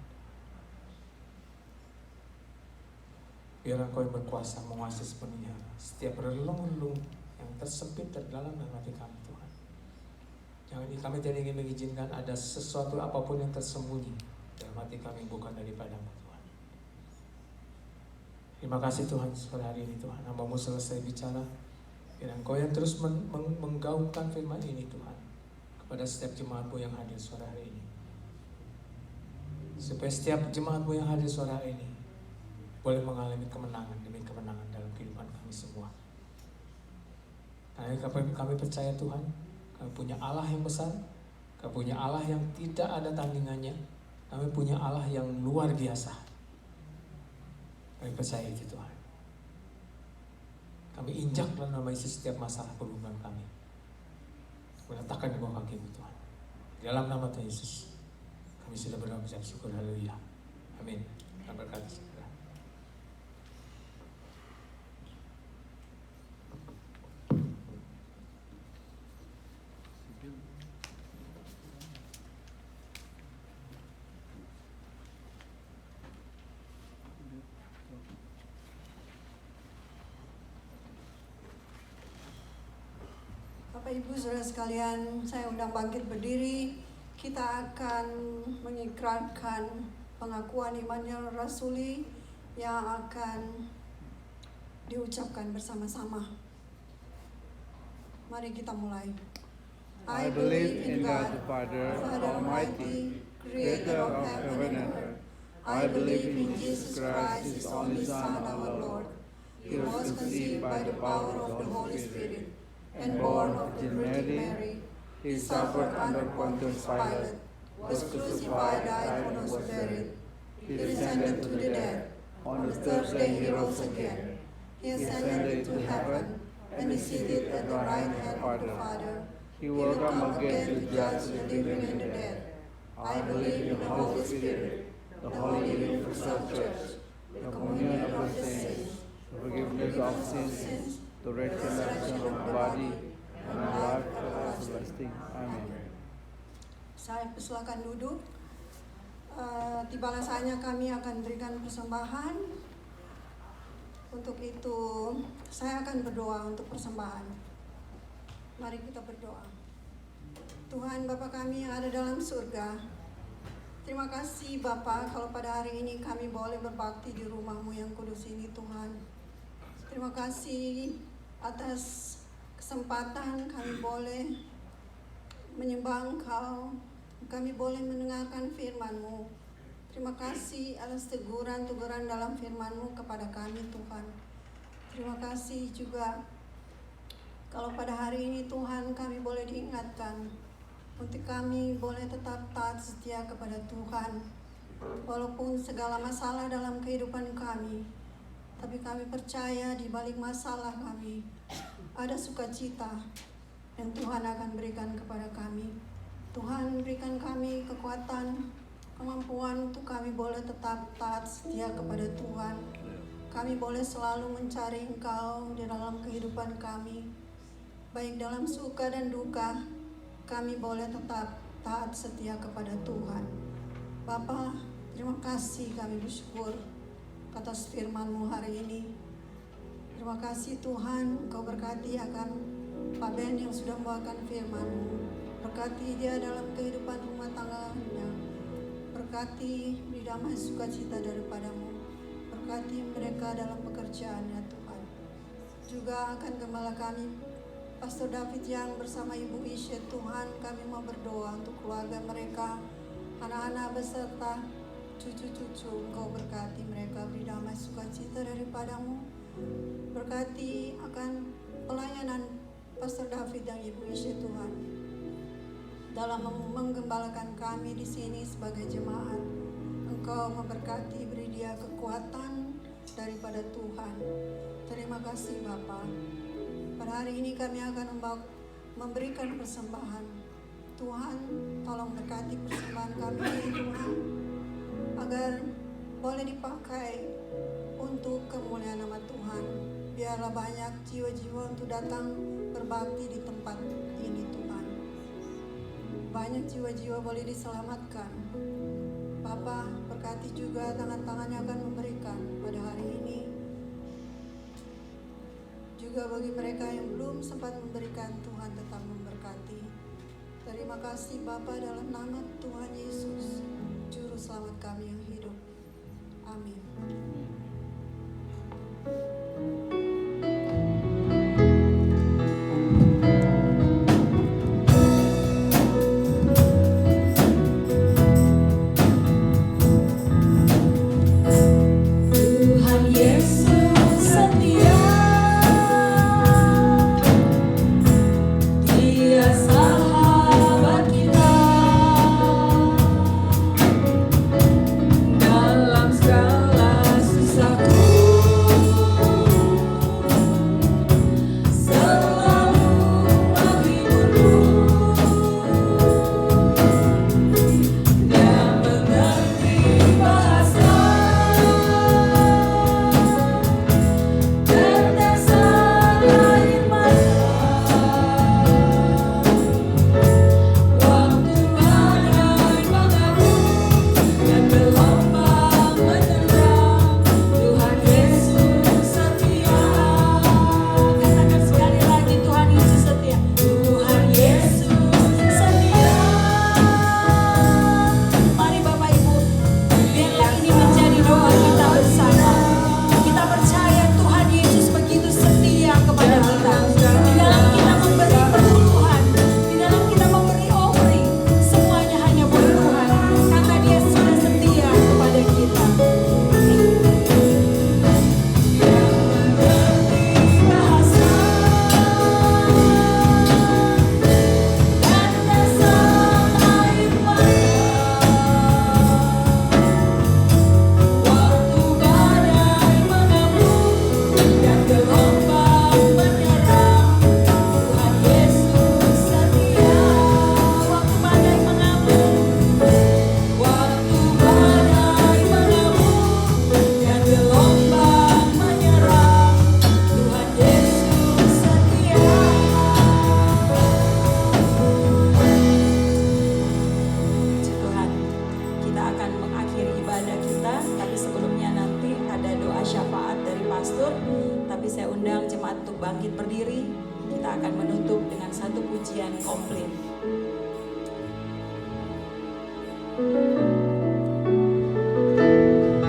Biar Engkau yang berkuasa menguasai sepenuhnya setiap relung-relung yang tersempit terdalam dalam hati kami Tuhan. Kami tidak ingin mengizinkan ada sesuatu apapun yang tersembunyi dalam hati kami bukan daripada-Mu Tuhan. Terima kasih Tuhan sore hari ini Tuhan, hamba-Mu selesai bicara. Biar Engkau yang terus menggaungkan firman ini Tuhan kepada setiap jemaat-Mu yang hadir sore hari ini, supaya setiap jemaat-Mu yang hadir sore hari ini boleh mengalami kemenangan demi kemenangan dalam kehidupan kami semua. Karena kami percaya Tuhan, kami punya Allah yang besar, kami punya Allah yang tidak ada tandingannya, kami punya Allah yang luar biasa. Kami percaya itu Tuhan. Kami injak dalam nama Yesus setiap masalah pergumulan kami, meletakkan di bawah kaki-Mu Tuhan. Dalam nama Tuhan Yesus kami sudah berdoa mengucap syukur. Haleluya. Amin. Tuhan berkati. Bapak Ibu Saudara sekalian, saya undang bangkit berdiri. Kita akan mengikrarkan pengakuan iman yang rasuli yang akan diucapkan bersama-sama. Mari kita mulai. I believe in God the Father Almighty, creator of heaven and earth. I believe in Jesus Christ, His only Son, our Lord. He was conceived by the power of the Holy Spirit and born of the Virgin Mary. He suffered under Pontius Pilate, was crucified, died, and was buried. He descended to the dead. On the third day he rose again. He ascended to heaven and is seated at the right hand of the Father. He will come again to judge the living and the dead. I believe in the Holy Spirit, the holy universal church, the communion of the saints, the forgiveness of sins, the resurrection of the body, and the life everlasting. Amen. Saya persilakan duduk. Tibalah saatnya kami akan berikan persembahan. Untuk itu saya akan berdoa untuk persembahan. Mari kita berdoa. Tuhan Bapa kami yang ada dalam surga, terima kasih Bapa kalau pada hari ini kami boleh berbakti di rumah-Mu yang kudus ini Tuhan. Terima kasih atas kesempatan kami boleh menyembah Engkau, kami boleh mendengarkan firman-Mu. Terima kasih atas teguran-teguran dalam firman-Mu kepada kami Tuhan. Terima kasih juga kalau pada hari ini Tuhan kami boleh diingatkan untuk kami boleh tetap taat setia kepada Tuhan. Walaupun segala masalah dalam kehidupan kami, Tapi kami percaya di balik masalah kami ada sukacita yang Tuhan akan berikan kepada kami. Tuhan berikan kami kekuatan, kemampuan untuk kami boleh tetap taat setia kepada Tuhan. Kami boleh selalu mencari Engkau di dalam kehidupan kami. Baik dalam suka dan duka, kami boleh tetap taat setia kepada Tuhan. Bapa, terima kasih, kami bersyukur atas firman-Mu hari ini. Terima kasih Tuhan, Engkau berkati akan Pak Ben yang sudah membawakan firman-Mu. Berkati dia dalam kehidupan rumah tangganya. Berkati bidamai sukacita daripada-Mu. Berkati mereka dalam pekerjaannya Tuhan. Juga akan gembala kami Pastor David yang bersama Ibu Isya, Tuhan kami mau berdoa untuk keluarga mereka, anak-anak beserta cucu-cucu. Engkau berkati mereka, beri damai sukacita daripada-Mu. Berkati akan pelayanan Pastor David dan Ibu Isya Tuhan dalam menggembalakan kami di sini sebagai jemaat. Engkau memberkati, beri dia kekuatan daripada Tuhan. Terima kasih Bapa. Pada hari ini kami akan memberikan persembahan. Tuhan, tolong berkati persembahan kami ini Tuhan, agar boleh dipakai untuk kemuliaan nama Tuhan. Biarlah banyak jiwa-jiwa untuk datang berbakti di tempat ini Tuhan. Banyak jiwa-jiwa boleh diselamatkan. Bapa, berkati juga tangan-tangan yang akan memberikan pada hari ini. Juga bagi mereka yang belum sempat memberikan, Tuhan tetap memberkati. Terima kasih Bapa, dalam nama Tuhan Yesus, Juru Selamat kami yang hidup. Amin.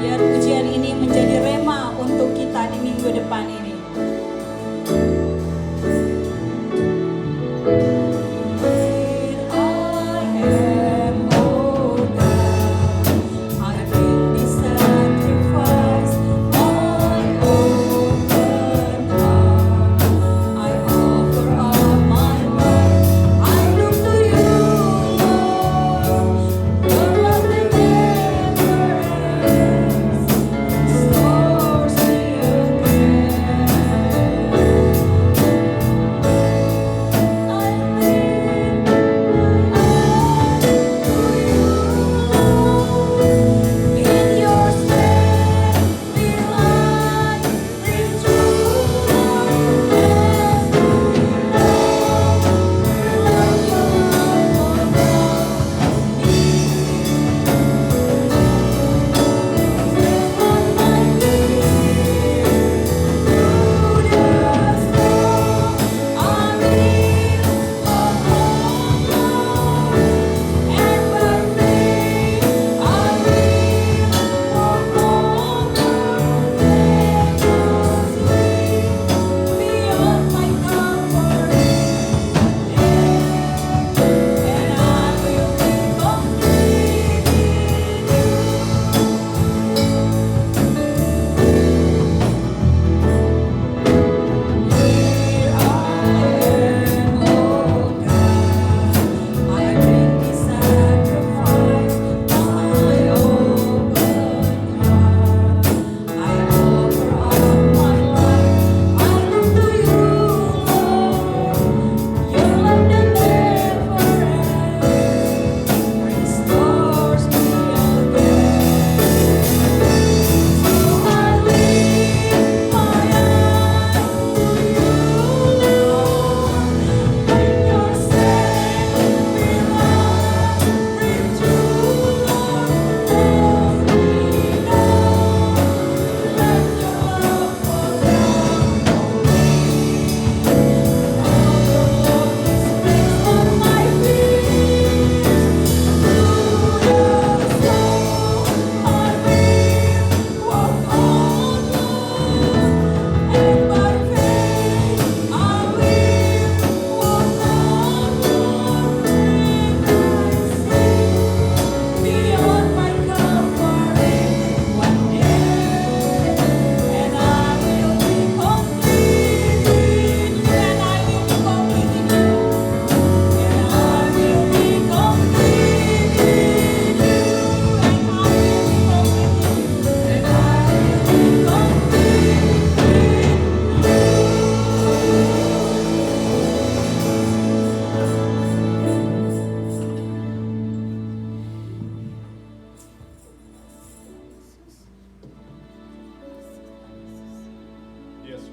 Biar pujian ini menjadi rema untuk kita di minggu depan ini. I look to you, Lord.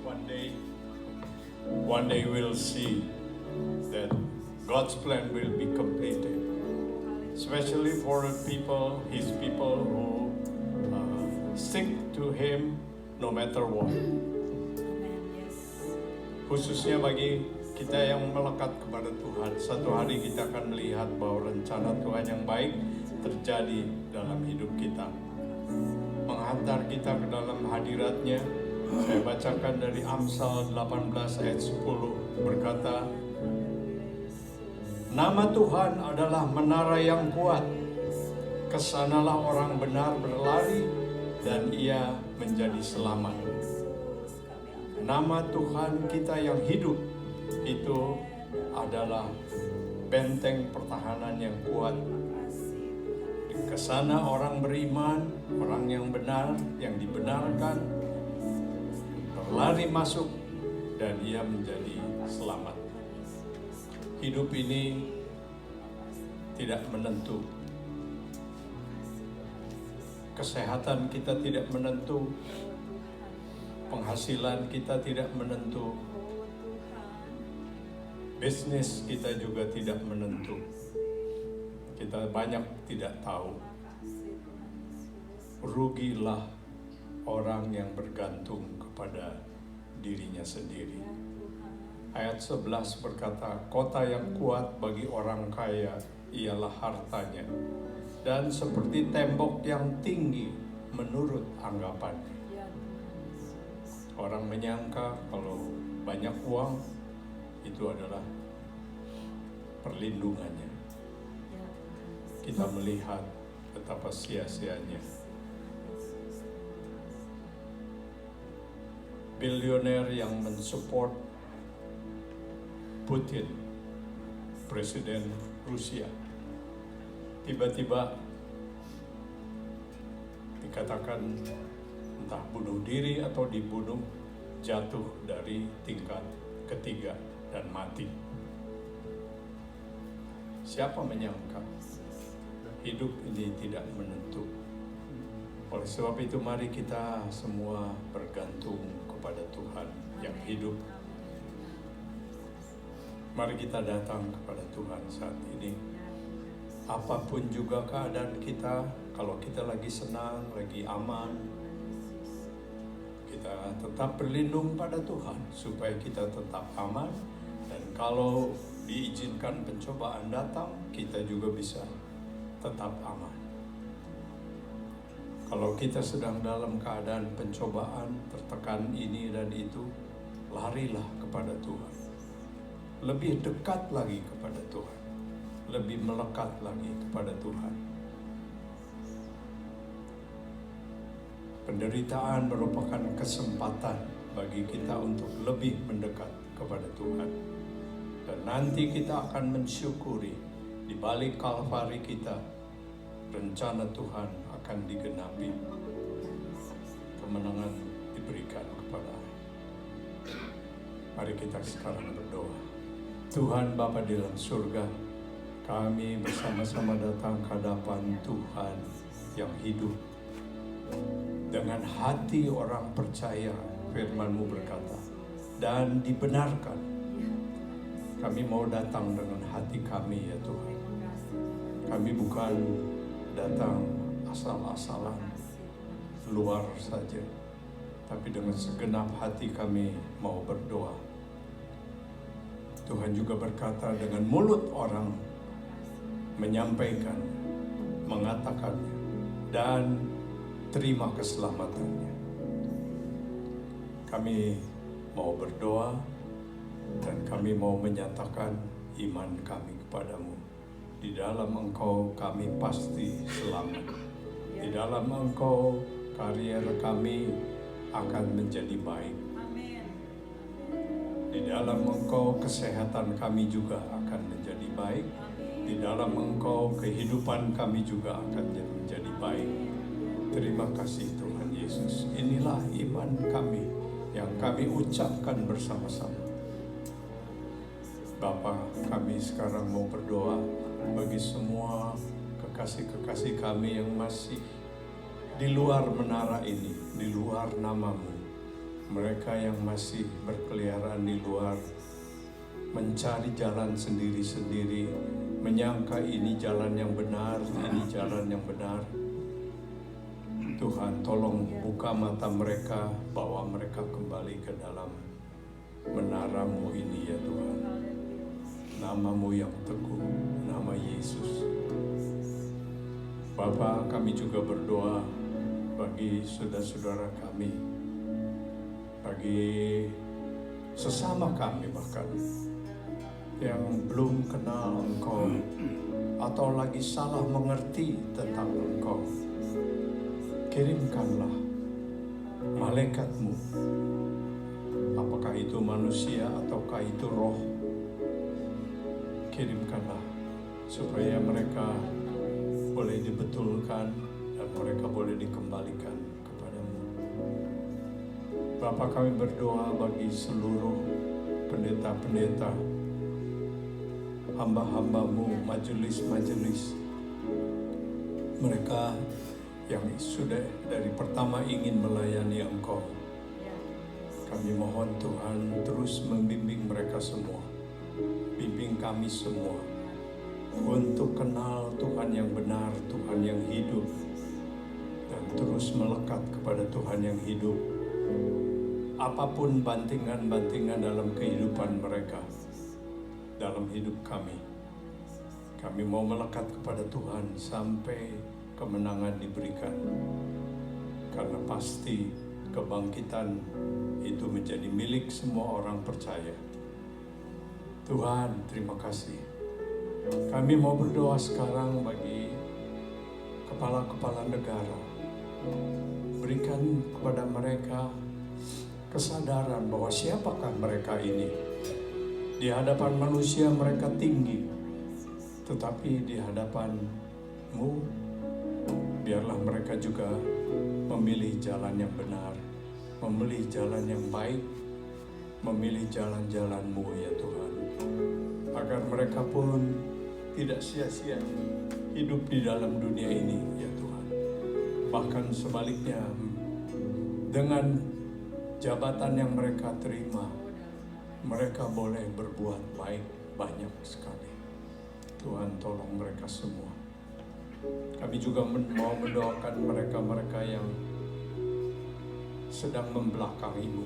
one day we'll see that God's plan will be completed, especially for people, His people who stick to Him no matter what. Khususnya bagi kita yang melekat kepada Tuhan, satu hari kita akan melihat bahwa rencana Tuhan yang baik terjadi dalam hidup kita, menghantar kita ke dalam hadirat-Nya. Saya bacakan dari Amsal 18 ayat 10 berkata, nama Tuhan adalah menara yang kuat, kesanalah orang benar berlari dan ia menjadi selamat. Nama Tuhan kita yang hidup itu adalah benteng pertahanan yang kuat. Kesana orang beriman, orang yang benar, yang dibenarkan, berlari masuk dan ia menjadi selamat. Hidup ini tidak menentu. Kesehatan kita tidak menentu. Penghasilan kita tidak menentu. Bisnis kita juga tidak menentu. Kita banyak tidak tahu. Rugilah orang yang bergantung kepada dirinya sendiri. Ayat 11 berkata, kota yang kuat bagi orang kaya ialah hartanya, dan seperti tembok yang tinggi menurut anggapannya. Orang menyangka kalau banyak uang itu adalah perlindungannya. Kita melihat betapa sia-sianya. Bilioner yang mensupport Putin, presiden Rusia, tiba-tiba dikatakan entah bunuh diri atau dibunuh, jatuh dari tingkat ketiga dan mati. Siapa menyangka hidup ini tidak menentu? Oleh sebab itu mari kita semua bergantung kepada Tuhan yang hidup. Mari kita datang kepada Tuhan saat ini. Apapun juga keadaan kita, kalau kita lagi senang, lagi aman, kita tetap berlindung pada Tuhan supaya kita tetap aman. Dan kalau diizinkan pencobaan datang, kita juga bisa tetap aman. Kalau kita sedang dalam keadaan pencobaan, tertekan ini dan itu, larilah kepada Tuhan. Lebih dekat lagi kepada Tuhan. Lebih melekat lagi kepada Tuhan. Penderitaan merupakan kesempatan bagi kita untuk lebih mendekat kepada Tuhan. Dan nanti kita akan mensyukuri di balik Kalvari kita, rencana Tuhan akan digenapi. Kemenangan diberikan kepada. Mari kita sekarang berdoa. Tuhan Bapa di dalam surga, kami bersama-sama datang ke hadapan Tuhan yang hidup. Dengan hati orang percaya, firman-Mu berkata, dan dibenarkan. Kami mau datang dengan hati kami ya Tuhan. Kami bukan datang asal-asalan, luar saja. Tapi dengan segenap hati kami mau berdoa. Tuhan juga berkata dengan mulut orang menyampaikan, mengatakannya, dan terima keselamatannya. Kami mau berdoa dan kami mau menyatakan iman kami kepadamu. Di dalam Engkau kami pasti selamat. Di dalam Engkau karier kami akan menjadi baik. Di dalam Engkau kesehatan kami juga akan menjadi baik. Di dalam Engkau kehidupan kami juga akan menjadi baik. Terima kasih Tuhan Yesus. Inilah iman kami yang kami ucapkan bersama-sama. Bapa, kami sekarang mau berdoa bagi semua kekasih-kekasih kami yang masih di luar menara ini, di luar nama-Mu. mereka yang masih berkeliaran di luar, mencari jalan sendiri-sendiri, menyangka ini jalan yang benar, ini jalan yang benar. Tuhan, tolong buka mata mereka, bawa mereka kembali ke dalam menara-Mu ini ya Tuhan. Nama-Mu yang teguh, nama Yesus. Bapa, kami juga berdoa bagi saudara-saudara kami, bagi sesama kami bahkan, yang belum kenal Engkau atau lagi salah mengerti tentang Engkau. Kirimkanlah malaikat-Mu, apakah itu manusia ataukah itu roh. Kirimkanlah supaya mereka boleh dibetulkan dan mereka boleh dikembalikan kepadamu. Bapa, kami berdoa bagi seluruh pendeta-pendeta, hamba-hamba-Mu, majelis-majelis, mereka yang sudah dari pertama ingin melayani Engkau. Kami mohon Tuhan terus membimbing mereka semua, bimbing kami semua untuk kenal Tuhan yang benar, Tuhan yang hidup, dan terus melekat kepada Tuhan yang hidup. Apapun bantingan-bantingan dalam kehidupan mereka, dalam hidup kami mau melekat kepada Tuhan sampai kemenangan diberikan. Karena pasti kebangkitan itu menjadi milik semua orang percaya. Tuhan, terima kasih. Kami mau berdoa sekarang bagi kepala-kepala negara. Berikan kepada mereka kesadaran bahwa siapakah mereka ini. Di hadapan manusia mereka tinggi, tetapi di hadapan-Mu, biarlah mereka juga memilih jalan yang benar, memilih jalan yang baik, memilih jalan-jalan-Mu ya Tuhan. Agar mereka pun tidak sia-sia hidup di dalam dunia ini ya Tuhan. Bahkan sebaliknya, dengan jabatan yang mereka terima, mereka boleh berbuat baik banyak sekali. Tuhan, tolong mereka semua. Kami juga mau mendoakan mereka-mereka yang sedang membelakangi-Mu,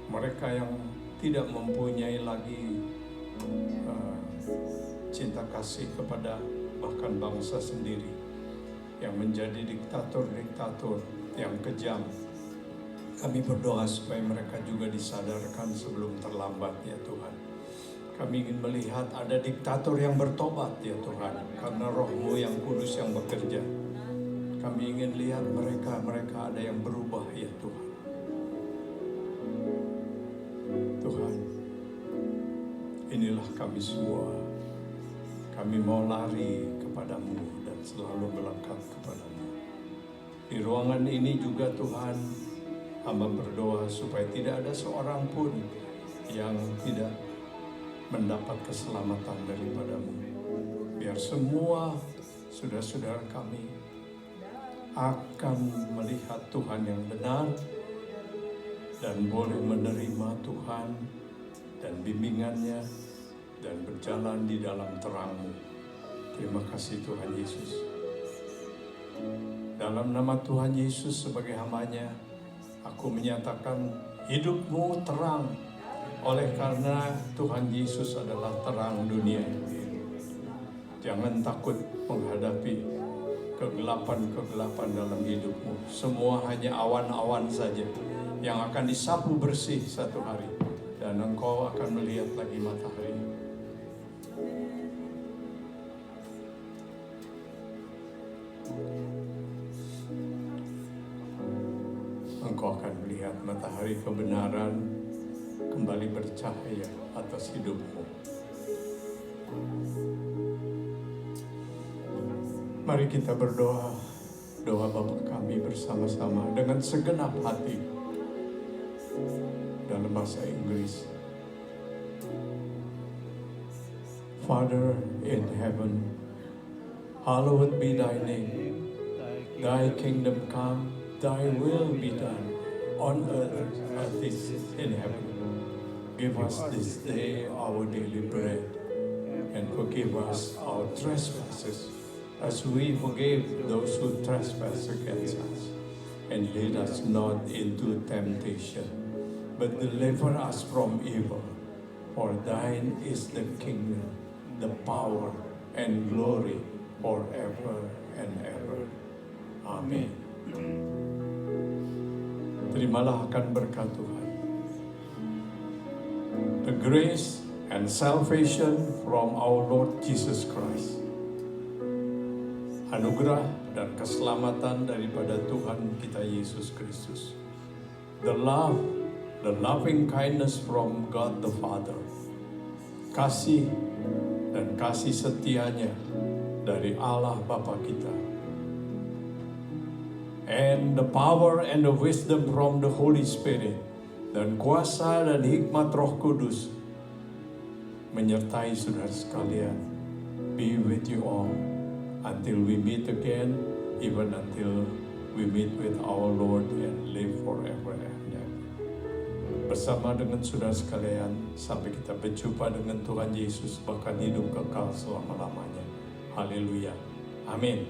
mereka yang tidak mempunyai lagi cinta kasih kepada bahkan bangsa sendiri, yang menjadi diktator-diktator yang kejam. Kami berdoa supaya mereka juga disadarkan sebelum terlambat ya Tuhan. Kami ingin melihat ada diktator yang bertobat ya Tuhan, karena Roh-Mu yang kudus yang bekerja. Kami ingin lihat mereka ada yang berubah ya Tuhan. Tuhan, inilah kami semua. Kami mau lari kepadamu dan selalu melekat kepadamu. Di ruangan ini juga Tuhan, hamba berdoa supaya tidak ada seorang pun yang tidak mendapat keselamatan daripadamu. Biar semua saudara-saudara kami akan melihat Tuhan yang benar dan boleh menerima Tuhan dan bimbingannya dan berjalan di dalam terang-Mu. Terima kasih Tuhan Yesus. Dalam nama Tuhan Yesus sebagai hamba-Nya, aku menyatakan hidup-Mu terang, oleh karena Tuhan Yesus adalah terang dunia. Jangan takut menghadapi kegelapan-kegelapan dalam hidup-Mu. Semua hanya awan-awan saja yang akan disapu bersih satu hari, dan engkau akan melihat lagi matahari. Engkau akan melihat matahari kebenaran kembali bercahaya atas hidupmu. Mari kita berdoa, doa Bapa kami bersama-sama dengan segenap hati dalam bahasa Inggris. Father in heaven, hallowed be thy name. Thy kingdom come, thy will be done on earth as it is in heaven. Give us this day our daily bread, and forgive us our trespasses, as we forgive those who trespass against us. And lead us not into temptation, but deliver us from evil. For thine is the kingdom, the power, and glory forever and ever. Amin. Terimalah akan berkat Tuhan. The grace and salvation from our Lord Jesus Christ. Anugerah dan keselamatan daripada Tuhan kita Yesus Kristus. The love, the loving kindness from God the Father. Kasih dan kasih setianya dari Allah Bapa kita. And the power and the wisdom from the Holy Spirit. Dan kuasa dan hikmat Roh Kudus menyertai saudara sekalian. Be with you all until we meet again, even until we meet with our Lord and live forever and ever. Bersama dengan saudara sekalian, sampai kita berjumpa dengan Tuhan Yesus, bahkan hidup kekal selama-lamanya. Haleluya. Amin.